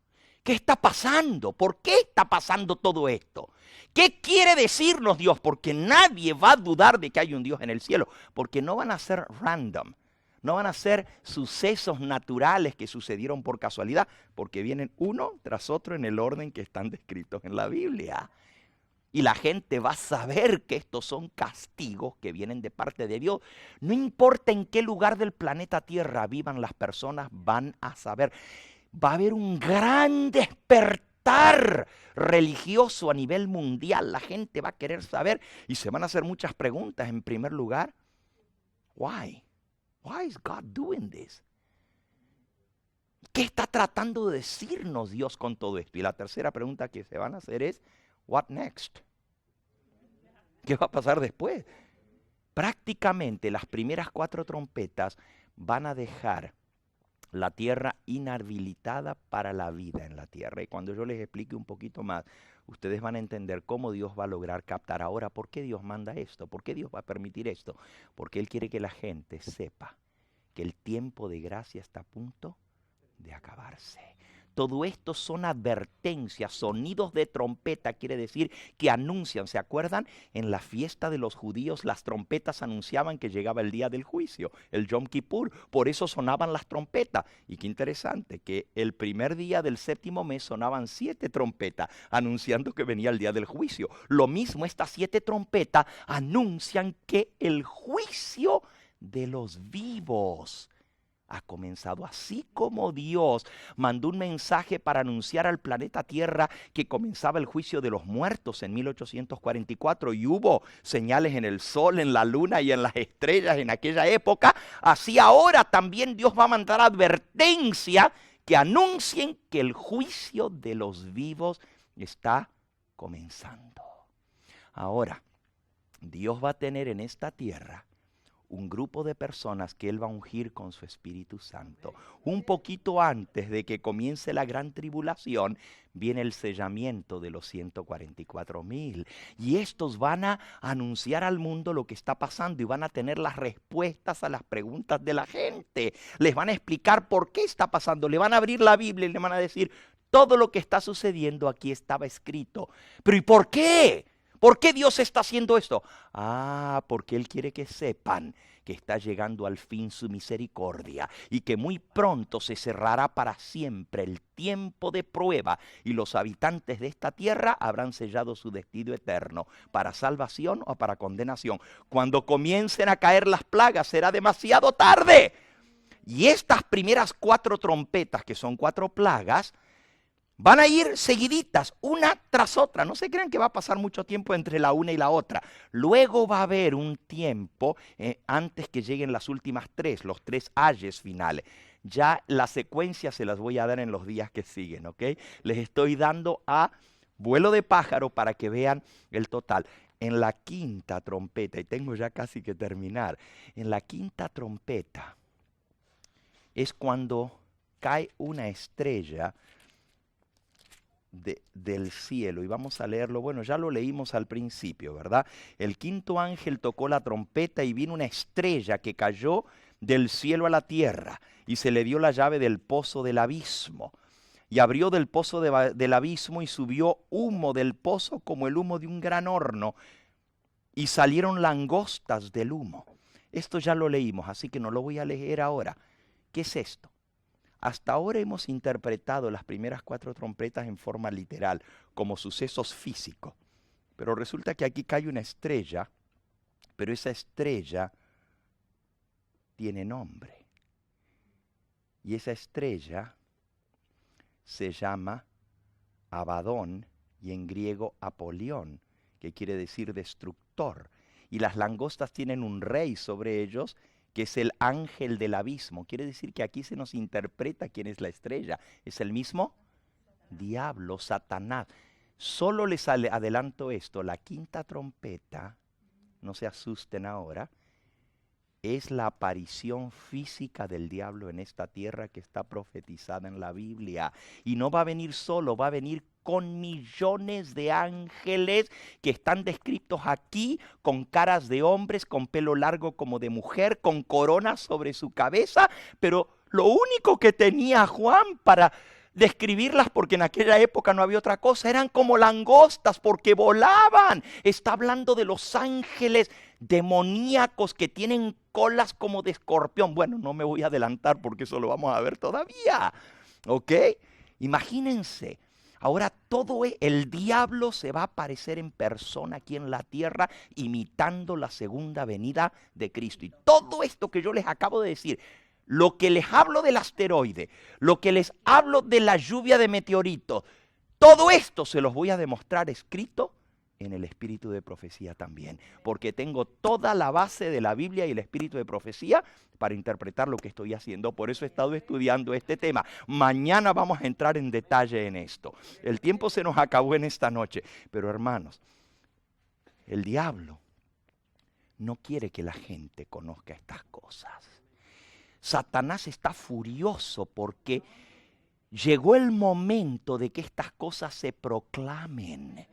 ¿Qué está pasando? ¿Por qué está pasando todo esto? ¿Qué quiere decirnos Dios? Porque nadie va a dudar de que hay un Dios en el cielo, porque no van a ser random, no van a ser sucesos naturales que sucedieron por casualidad, porque vienen uno tras otro en el orden que están descritos en la Biblia. Y la gente va a saber que estos son castigos que vienen de parte de Dios. No importa en qué lugar del planeta Tierra vivan las personas, van a saber. Va a haber un gran despertar religioso a nivel mundial. La gente va a querer saber y se van a hacer muchas preguntas. En primer lugar, why? Why is God doing this? ¿Qué está tratando de decirnos Dios con todo esto? Y la tercera pregunta que se van a hacer es, what next? ¿Qué va a pasar después? Prácticamente las primeras 4 trompetas van a dejar la tierra inhabilitada para la vida en la tierra. Y cuando yo les explique un poquito más, ustedes van a entender cómo Dios va a lograr captar. Ahora, ¿por qué Dios manda esto? ¿Por qué Dios va a permitir esto? Porque Él quiere que la gente sepa que el tiempo de gracia está a punto de acabarse. Todo esto son advertencias, sonidos de trompeta, quiere decir que anuncian. ¿Se acuerdan? En la fiesta de los judíos las trompetas anunciaban que llegaba el día del juicio, el Yom Kippur. Por eso sonaban las trompetas. Y qué interesante que el primer día del 7º mes sonaban 7 trompetas, anunciando que venía el día del juicio. Lo mismo, estas 7 trompetas anuncian que el juicio de los vivos ha comenzado. Así como Dios mandó un mensaje para anunciar al planeta Tierra que comenzaba el juicio de los muertos en 1844 y hubo señales en el sol, en la luna y en las estrellas en aquella época, así ahora también Dios va a mandar advertencia que anuncien que el juicio de los vivos está comenzando. Ahora, Dios va a tener en esta tierra un grupo de personas que Él va a ungir con su Espíritu Santo. Un poquito antes de que comience la gran tribulación, viene el sellamiento de los 144,000. Y estos van a anunciar al mundo lo que está pasando y van a tener las respuestas a las preguntas de la gente. Les van a explicar por qué está pasando. Le van a abrir la Biblia y le van a decir, todo lo que está sucediendo aquí estaba escrito. Pero ¿y por qué? ¿Por qué Dios está haciendo esto? Ah, porque Él quiere que sepan que está llegando al fin su misericordia y que muy pronto se cerrará para siempre el tiempo de prueba y los habitantes de esta tierra habrán sellado su destino eterno para salvación o para condenación. Cuando comiencen a caer las plagas será demasiado tarde. Y estas primeras 4 trompetas, que son 4 plagas, van a ir seguiditas, una tras otra. No se crean que va a pasar mucho tiempo entre la una y la otra. Luego va a haber un tiempo antes que lleguen las últimas 3, los 3 ayes finales. Ya la secuencia se las voy a dar en los días que siguen, ¿ok? Les estoy dando a vuelo de pájaro para que vean el total. En la 5ª trompeta, y tengo ya casi que terminar, en la 5ª trompeta es cuando cae una estrella del cielo. Y vamos a leerlo, bueno, ya lo leímos al principio, ¿verdad? El 5º ángel tocó la trompeta y vino una estrella que cayó del cielo a la tierra y se le dio la llave del pozo del abismo. Y abrió del pozo del abismo y subió humo del pozo como el humo de un gran horno. Y salieron langostas del humo. Esto ya lo leímos, así que no lo voy a leer ahora. ¿Qué es esto? Hasta ahora hemos interpretado las primeras 4 trompetas en forma literal, como sucesos físicos. Pero resulta que aquí cae una estrella, pero esa estrella tiene nombre. Y esa estrella se llama Abadón y en griego Apolión, que quiere decir destructor. Y las langostas tienen un rey sobre ellos, que es el ángel del abismo. Quiere decir que aquí se nos interpreta quién es la estrella. Es el mismo diablo, Satanás. Solo les adelanto esto, la 5ª trompeta, no se asusten ahora, es la aparición física del diablo en esta tierra que está profetizada en la Biblia. Y no va a venir solo, va a venir con millones de ángeles que están descritos aquí, con caras de hombres, con pelo largo como de mujer, con coronas sobre su cabeza. Pero lo único que tenía Juan para describirlas, porque en aquella época no había otra cosa, eran como langostas porque volaban. Está hablando de los ángeles demoníacos que tienen colas como de escorpión. Bueno, no me voy a adelantar porque eso lo vamos a ver todavía, ¿ok? Imagínense. Ahora el diablo se va a aparecer en persona aquí en la tierra imitando la segunda venida de Cristo. Y todo esto que yo les acabo de decir, lo que les hablo del asteroide, lo que les hablo de la lluvia de meteoritos, todo esto se los voy a demostrar escrito en el espíritu de profecía también. Porque tengo toda la base de la Biblia y el espíritu de profecía para interpretar lo que estoy haciendo. Por eso he estado estudiando este tema. Mañana vamos a entrar en detalle en esto. El tiempo se nos acabó en esta noche. Pero hermanos, el diablo no quiere que la gente conozca estas cosas. Satanás está furioso porque llegó el momento de que estas cosas se proclamen.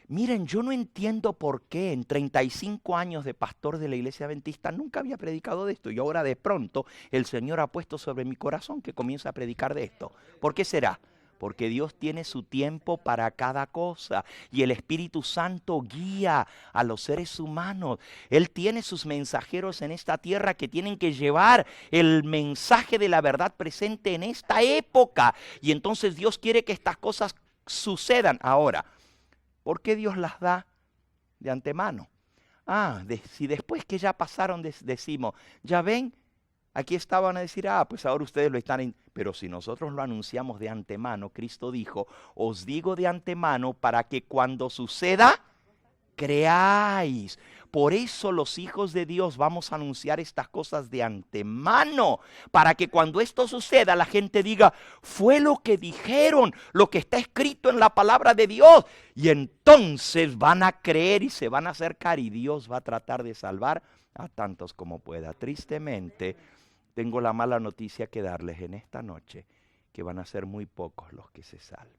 Miren, yo no entiendo por qué en 35 años de pastor de la iglesia adventista nunca había predicado de esto. Y ahora de pronto el Señor ha puesto sobre mi corazón que comience a predicar de esto. ¿Por qué será? Porque Dios tiene su tiempo para cada cosa y el Espíritu Santo guía a los seres humanos. Él tiene sus mensajeros en esta tierra que tienen que llevar el mensaje de la verdad presente en esta época. Y entonces Dios quiere que estas cosas sucedan ahora. ¿Por qué Dios las da de antemano? Si después que ya pasaron decimos, ya ven, aquí estaban a decir, pues ahora ustedes lo están... Pero si nosotros lo anunciamos de antemano, Cristo dijo, os digo de antemano para que cuando suceda, creáis. Por eso los hijos de Dios vamos a anunciar estas cosas de antemano, para que cuando esto suceda la gente diga, fue lo que dijeron, lo que está escrito en la palabra de Dios. Y entonces van a creer y se van a acercar y Dios va a tratar de salvar a tantos como pueda. Tristemente, tengo la mala noticia que darles en esta noche, que van a ser muy pocos los que se salven.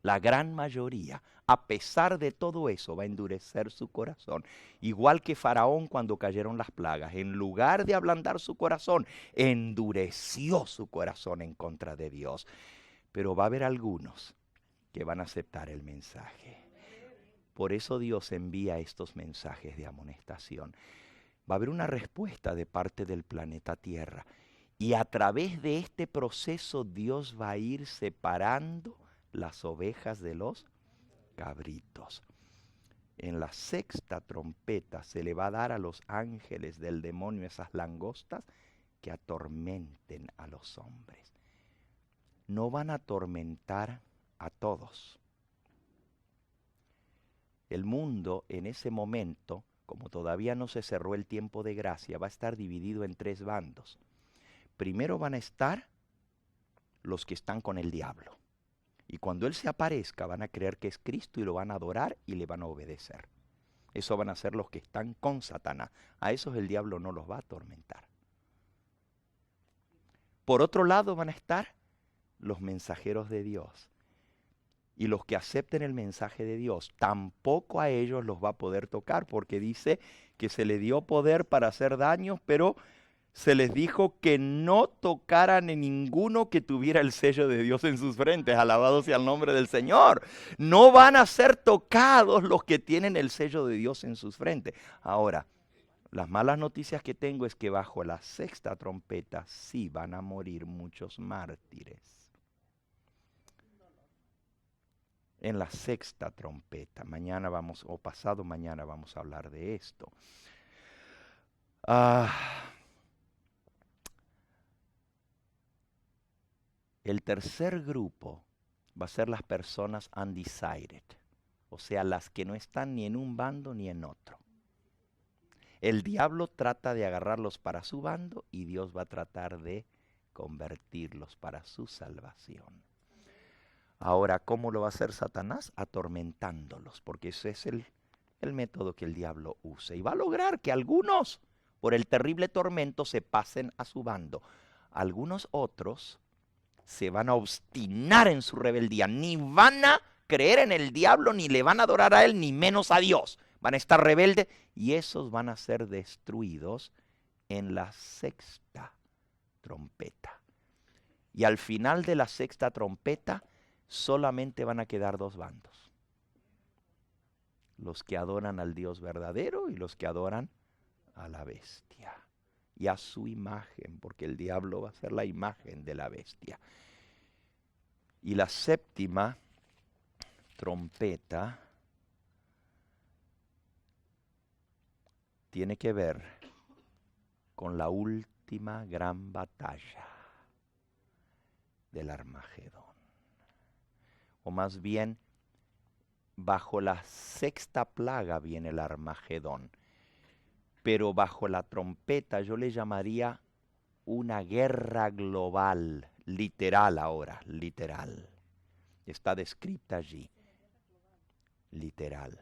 La gran mayoría, a pesar de todo eso, va a endurecer su corazón. Igual que Faraón cuando cayeron las plagas. En lugar de ablandar su corazón, endureció su corazón en contra de Dios. Pero va a haber algunos que van a aceptar el mensaje. Por eso Dios envía estos mensajes de amonestación. Va a haber una respuesta de parte del planeta Tierra. Y a través de este proceso Dios va a ir separando las ovejas de los cabritos. En la sexta trompeta se le va a dar a los ángeles del demonio esas langostas que atormenten a los hombres. No van a atormentar a todos. El mundo en ese momento, como todavía no se cerró el tiempo de gracia, va a estar dividido en 3 bandos. Primero van a estar los que están con el diablo. Y cuando Él se aparezca van a creer que es Cristo y lo van a adorar y le van a obedecer. Eso van a ser los que están con Satanás. A esos el diablo no los va a atormentar. Por otro lado van a estar los mensajeros de Dios. Y los que acepten el mensaje de Dios, tampoco a ellos los va a poder tocar, porque dice que se le dio poder para hacer daños, pero se les dijo que no tocaran en ninguno que tuviera el sello de Dios en sus frentes. Alabado sea el nombre del Señor. No van a ser tocados los que tienen el sello de Dios en sus frentes. Ahora, las malas noticias que tengo es que bajo la sexta trompeta sí van a morir muchos mártires. En la sexta trompeta. Mañana vamos, o pasado mañana vamos a hablar de esto. El tercer grupo va a ser las personas undecided, o sea, las que no están ni en un bando ni en otro. El diablo trata de agarrarlos para su bando y Dios va a tratar de convertirlos para su salvación. Ahora, ¿cómo lo va a hacer Satanás? Atormentándolos, porque ese es el método que el diablo usa. Y va a lograr que algunos, por el terrible tormento, se pasen a su bando. Algunos otros se van a obstinar en su rebeldía. Ni van a creer en el diablo, ni le van a adorar a él, ni menos a Dios. Van a estar rebeldes y esos van a ser destruidos en la sexta trompeta. Y al final de la sexta trompeta, solamente van a quedar 2 bandos. Los que adoran al Dios verdadero y los que adoran a la bestia. Y a su imagen, porque el diablo va a ser la imagen de la bestia. Y la séptima trompeta tiene que ver con la última gran batalla del Armagedón. O más bien, bajo la sexta plaga viene el Armagedón. Pero bajo la trompeta yo le llamaría una guerra global, literal ahora, literal. Está descrita allí. Literal.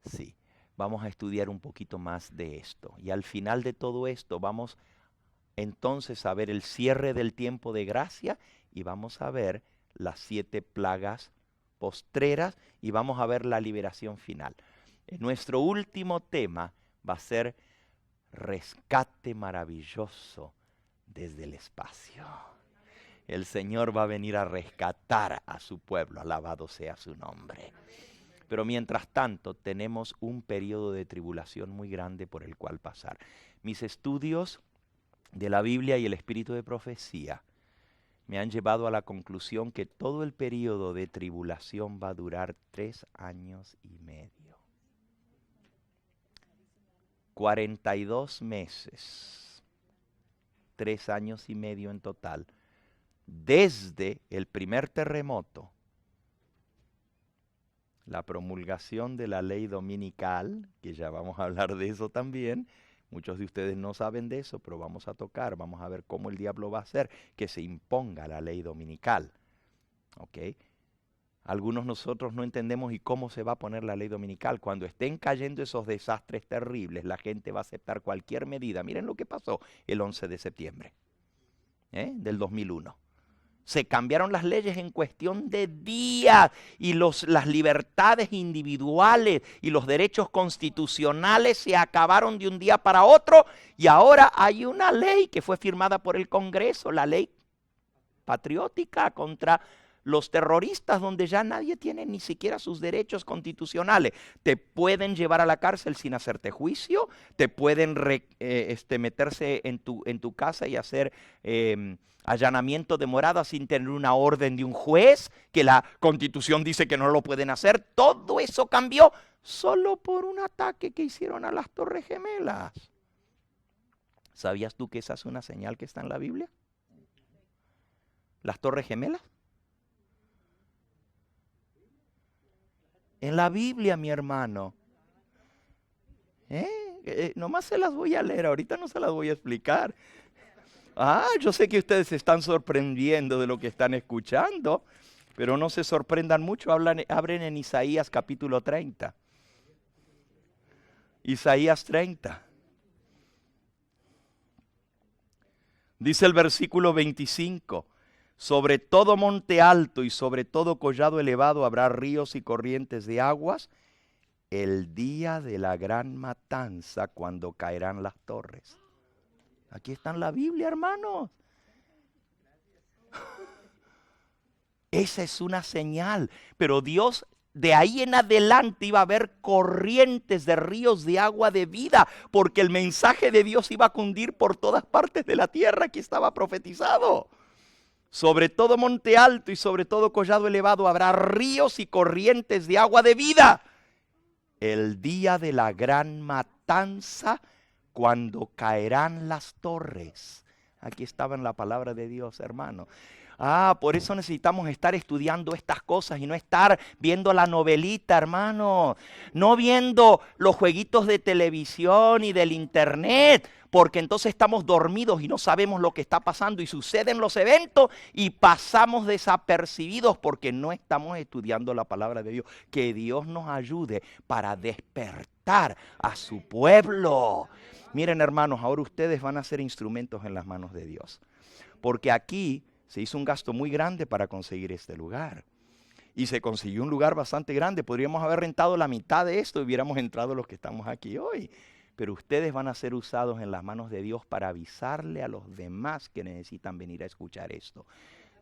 Sí, vamos a estudiar un poquito más de esto. Y al final de todo esto vamos entonces a ver el cierre del tiempo de gracia y vamos a ver las 7 plagas postreras y vamos a ver la liberación final. Nuestro último tema va a ser rescate maravilloso desde el espacio. El Señor va a venir a rescatar a su pueblo, alabado sea su nombre. Pero mientras tanto tenemos un periodo de tribulación muy grande por el cual pasar. Mis estudios de la Biblia y el espíritu de profecía me han llevado a la conclusión que todo el periodo de tribulación va a durar 3 años y medio. 42 meses, 3 años y medio en total, desde el primer terremoto, la promulgación de la ley dominical, que ya vamos a hablar de eso también. Muchos de ustedes no saben de eso, pero vamos a tocar, vamos a ver cómo el diablo va a hacer que se imponga la ley dominical. ¿Ok? Algunos nosotros no entendemos y cómo se va a poner la ley dominical. Cuando estén cayendo esos desastres terribles, la gente va a aceptar cualquier medida. Miren lo que pasó el 11 de septiembre del 2001. Se cambiaron las leyes en cuestión de días y las libertades individuales y los derechos constitucionales se acabaron de un día para otro y ahora hay una ley que fue firmada por el Congreso, la ley patriótica contra los terroristas, donde ya nadie tiene ni siquiera sus derechos constitucionales. Te pueden llevar a la cárcel sin hacerte juicio, te pueden meterse en tu casa y hacer allanamiento de morada sin tener una orden de un juez, que la Constitución dice que no lo pueden hacer. Todo eso cambió solo por un ataque que hicieron a las Torres Gemelas. ¿Sabías tú que esa es una señal que está en la Biblia? ¿Las Torres Gemelas? En la Biblia, mi hermano. Nomás se las voy a leer, ahorita no se las voy a explicar. Yo sé que ustedes se están sorprendiendo de lo que están escuchando, pero no se sorprendan mucho, abren en Isaías capítulo 30. Isaías 30. Dice el versículo 25. Sobre todo monte alto y sobre todo collado elevado habrá ríos y corrientes de aguas el día de la gran matanza, cuando caerán las torres. Aquí está en la Biblia, hermanos. Esa es una señal, pero Dios de ahí en adelante iba a haber corrientes de ríos de agua de vida, porque el mensaje de Dios iba a cundir por todas partes de la tierra. Aquí estaba profetizado. Sobre todo monte alto y sobre todo collado elevado habrá ríos y corrientes de agua de vida. El día de la gran matanza, cuando caerán las torres. Aquí estaba en la palabra de Dios, hermano. Por eso necesitamos estar estudiando estas cosas y no estar viendo la novelita, hermano. No viendo los jueguitos de televisión y del internet, porque entonces estamos dormidos y no sabemos lo que está pasando y suceden los eventos y pasamos desapercibidos porque no estamos estudiando la palabra de Dios. Que Dios nos ayude para despertar a su pueblo. Miren, hermanos, ahora ustedes van a ser instrumentos en las manos de Dios, porque aquí se hizo un gasto muy grande para conseguir este lugar. Y se consiguió un lugar bastante grande. Podríamos haber rentado la mitad de esto y hubiéramos entrado los que estamos aquí hoy. Pero ustedes van a ser usados en las manos de Dios para avisarle a los demás que necesitan venir a escuchar esto.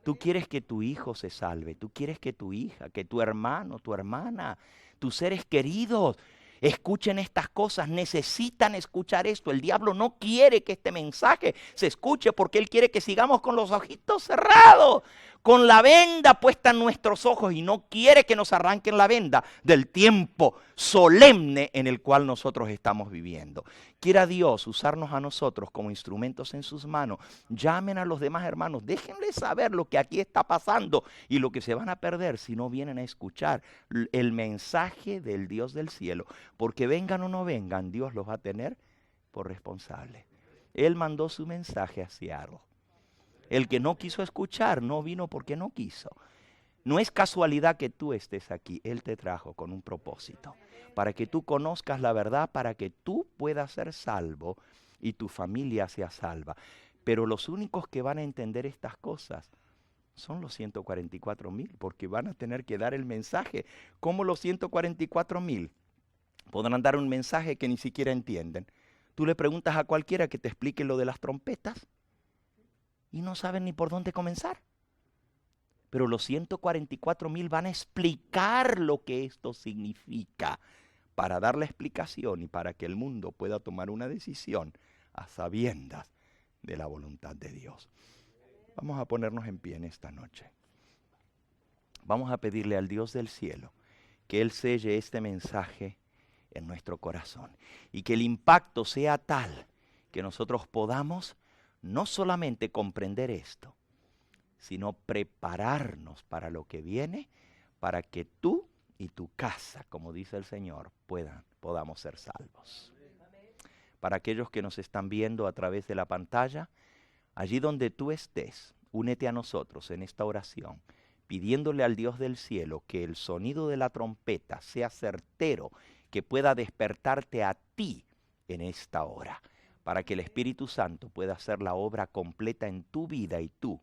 Tú quieres que tu hijo se salve. Tú quieres que tu hija, que tu hermano, tu hermana, tus seres queridos escuchen estas cosas. Necesitan escuchar esto. El diablo no quiere que este mensaje se escuche porque él quiere que sigamos con los ojitos cerrados, con la venda puesta en nuestros ojos, y no quiere que nos arranquen la venda del tiempo solemne en el cual nosotros estamos viviendo. Quiera Dios usarnos a nosotros como instrumentos en sus manos. Llamen a los demás hermanos, déjenles saber lo que aquí está pasando y lo que se van a perder si no vienen a escuchar el mensaje del Dios del cielo. Porque vengan o no vengan, Dios los va a tener por responsables. Él mandó su mensaje a Seattle. El que no quiso escuchar no vino porque no quiso. No es casualidad que tú estés aquí. Él te trajo con un propósito, para que tú conozcas la verdad, para que tú puedas ser salvo y tu familia sea salva. Pero los únicos que van a entender estas cosas son los 144,000, porque van a tener que dar el mensaje. ¿Cómo los 144,000 podrán dar un mensaje que ni siquiera entienden? Tú le preguntas a cualquiera que te explique lo de las trompetas y no saben ni por dónde comenzar. Pero los 144,000 van a explicar lo que esto significa, para dar la explicación y para que el mundo pueda tomar una decisión a sabiendas de la voluntad de Dios. Vamos a ponernos en pie en esta noche. Vamos a pedirle al Dios del cielo que Él selle este mensaje en nuestro corazón y que el impacto sea tal que nosotros podamos no solamente comprender esto, sino prepararnos para lo que viene, para que tú y tu casa, como dice el Señor, podamos ser salvos. Para aquellos que nos están viendo a través de la pantalla, allí donde tú estés, únete a nosotros en esta oración, pidiéndole al Dios del cielo que el sonido de la trompeta sea certero, que pueda despertarte a ti en esta hora, para que el Espíritu Santo pueda hacer la obra completa en tu vida y tú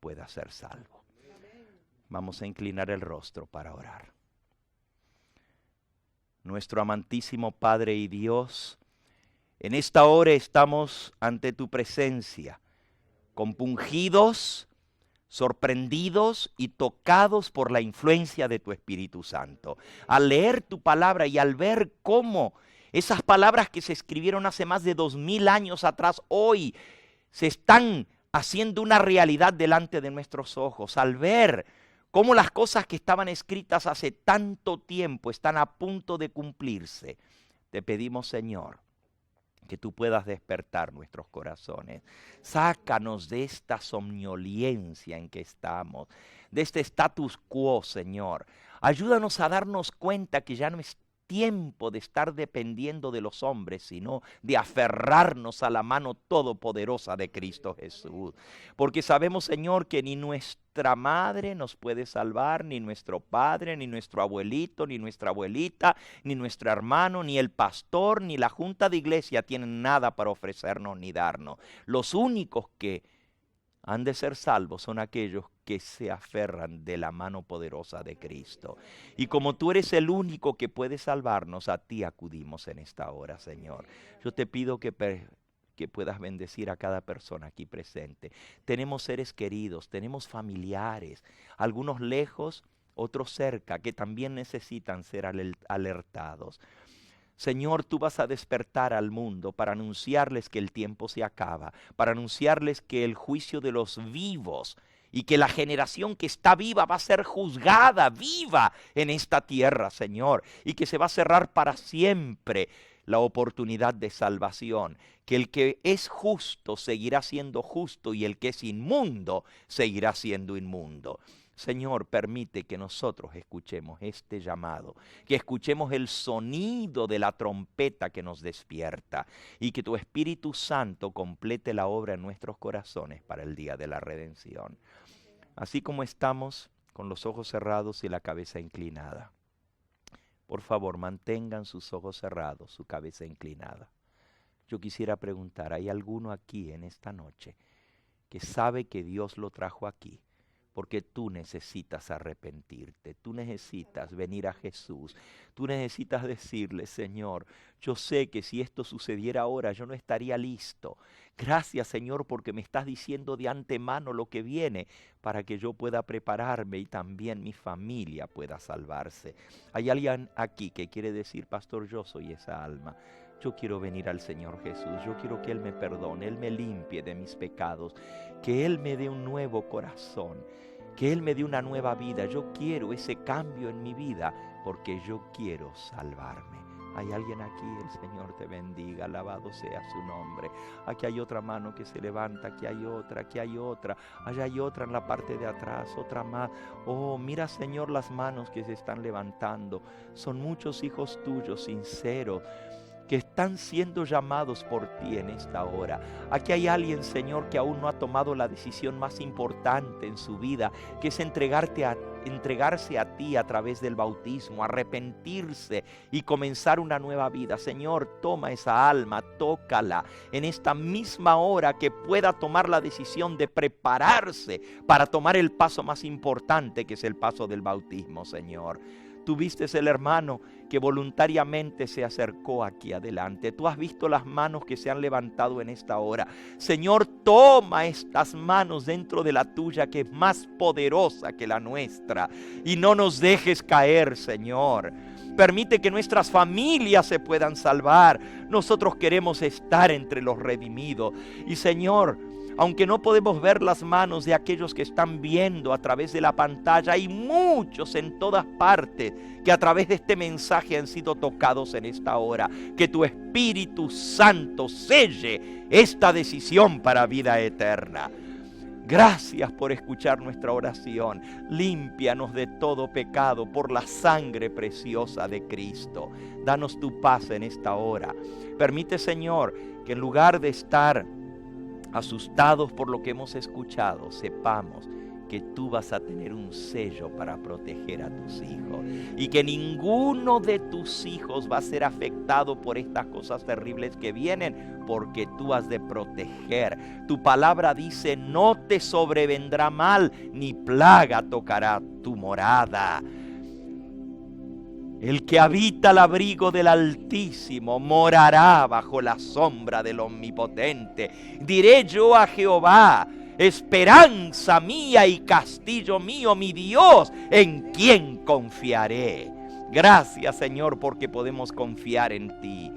puedas ser salvo. Vamos a inclinar el rostro para orar. Nuestro amantísimo Padre y Dios, en esta hora estamos ante tu presencia, compungidos sorprendidos y tocados por la influencia de tu Espíritu Santo. Al leer tu palabra y al ver cómo esas palabras que se escribieron hace más de 2000 años atrás, hoy se están haciendo una realidad delante de nuestros ojos. Al ver cómo las cosas que estaban escritas hace tanto tiempo están a punto de cumplirse, te pedimos, Señor, que tú puedas despertar nuestros corazones. Sácanos de esta somnolencia en que estamos, de este status quo, Señor. Ayúdanos a darnos cuenta que ya no es tiempo de estar dependiendo de los hombres, sino de aferrarnos a la mano todopoderosa de Cristo Jesús. Porque sabemos, Señor, que ni nuestra madre nos puede salvar, ni nuestro padre, ni nuestro abuelito, ni nuestra abuelita, ni nuestro hermano, ni el pastor, ni la junta de iglesia tienen nada para ofrecernos ni darnos. Los únicos que han de ser salvos son aquellos que se aferran de la mano poderosa de Cristo. Y como tú eres el único que puede salvarnos, a ti acudimos en esta hora, Señor. Yo te pido que puedas bendecir a cada persona aquí presente. Tenemos seres queridos, tenemos familiares, algunos lejos, otros cerca, que también necesitan ser alertados. Señor, tú vas a despertar al mundo para anunciarles que el tiempo se acaba, para anunciarles que el juicio de los vivos y que la generación que está viva va a ser juzgada viva en esta tierra, Señor, y que se va a cerrar para siempre la oportunidad de salvación, que el que es justo seguirá siendo justo y el que es inmundo seguirá siendo inmundo. Señor, permite que nosotros escuchemos este llamado, que escuchemos el sonido de la trompeta que nos despierta y que tu Espíritu Santo complete la obra en nuestros corazones para el día de la redención. Así como estamos con los ojos cerrados y la cabeza inclinada, por favor, mantengan sus ojos cerrados, su cabeza inclinada. Yo quisiera preguntar, ¿hay alguno aquí en esta noche que sabe que Dios lo trajo aquí? Porque tú necesitas arrepentirte, tú necesitas venir a Jesús, tú necesitas decirle, Señor, yo sé que si esto sucediera ahora yo no estaría listo. Gracias, Señor, porque me estás diciendo de antemano lo que viene para que yo pueda prepararme y también mi familia pueda salvarse. Hay alguien aquí que quiere decir, pastor, yo soy esa alma. Yo quiero venir al Señor Jesús, yo quiero que Él me perdone, Él me limpie de mis pecados, que Él me dé un nuevo corazón, que Él me dé una nueva vida. Yo quiero ese cambio en mi vida porque yo quiero salvarme. Hay alguien aquí, el Señor te bendiga, alabado sea su nombre. Aquí hay otra mano que se levanta, aquí hay otra, allá hay otra en la parte de atrás, otra más. Oh, mira, Señor, las manos que se están levantando. Son muchos hijos tuyos sinceros que están siendo llamados por ti en esta hora. Aquí hay alguien, Señor, que aún no ha tomado la decisión más importante en su vida, que es entregarse a ti a través del bautismo, arrepentirse y comenzar una nueva vida. Señor, toma esa alma, tócala en esta misma hora, que pueda tomar la decisión de prepararse para tomar el paso más importante, que es el paso del bautismo, Señor. Tú viste el hermano que voluntariamente se acercó aquí adelante. Tú has visto las manos que se han levantado en esta hora. Señor, toma estas manos dentro de la tuya, que es más poderosa que la nuestra. Y no nos dejes caer, Señor. Permite que nuestras familias se puedan salvar. Nosotros queremos estar entre los redimidos. Y Señor, aunque no podemos ver las manos de aquellos que están viendo a través de la pantalla, hay muchos en todas partes que a través de este mensaje han sido tocados en esta hora. Que tu Espíritu Santo selle esta decisión para vida eterna. Gracias por escuchar nuestra oración. Límpianos de todo pecado por la sangre preciosa de Cristo. Danos tu paz en esta hora. Permite, Señor, que en lugar de estar asustados por lo que hemos escuchado, sepamos que tú vas a tener un sello para proteger a tus hijos y que ninguno de tus hijos va a ser afectado por estas cosas terribles que vienen, porque tú has de proteger. Tu palabra dice: no te sobrevendrá mal, ni plaga tocará tu morada. El que habita al abrigo del Altísimo morará bajo la sombra del Omnipotente. Diré yo a Jehová: esperanza mía y castillo mío, mi Dios, en quien confiaré. Gracias, Señor, porque podemos confiar en ti.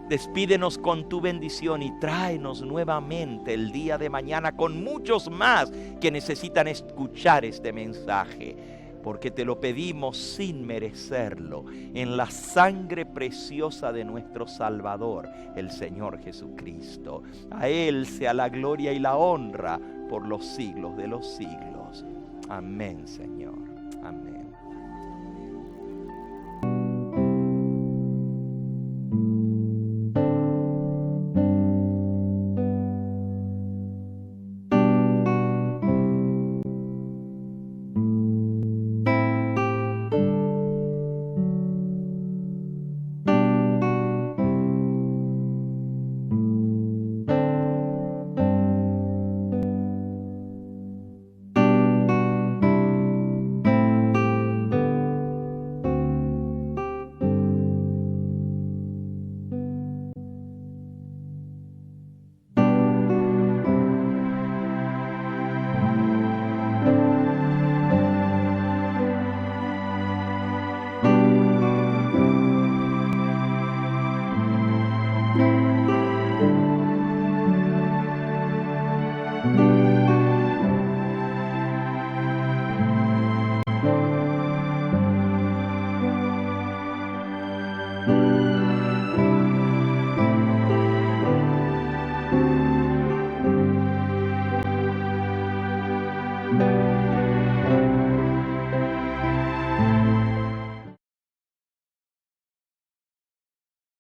Despídenos con tu bendición y tráenos nuevamente el día de mañana con muchos más que necesitan escuchar este mensaje, porque te lo pedimos sin merecerlo, en la sangre preciosa de nuestro Salvador, el Señor Jesucristo. A Él sea la gloria y la honra por los siglos de los siglos. Amén, Señor. Amén.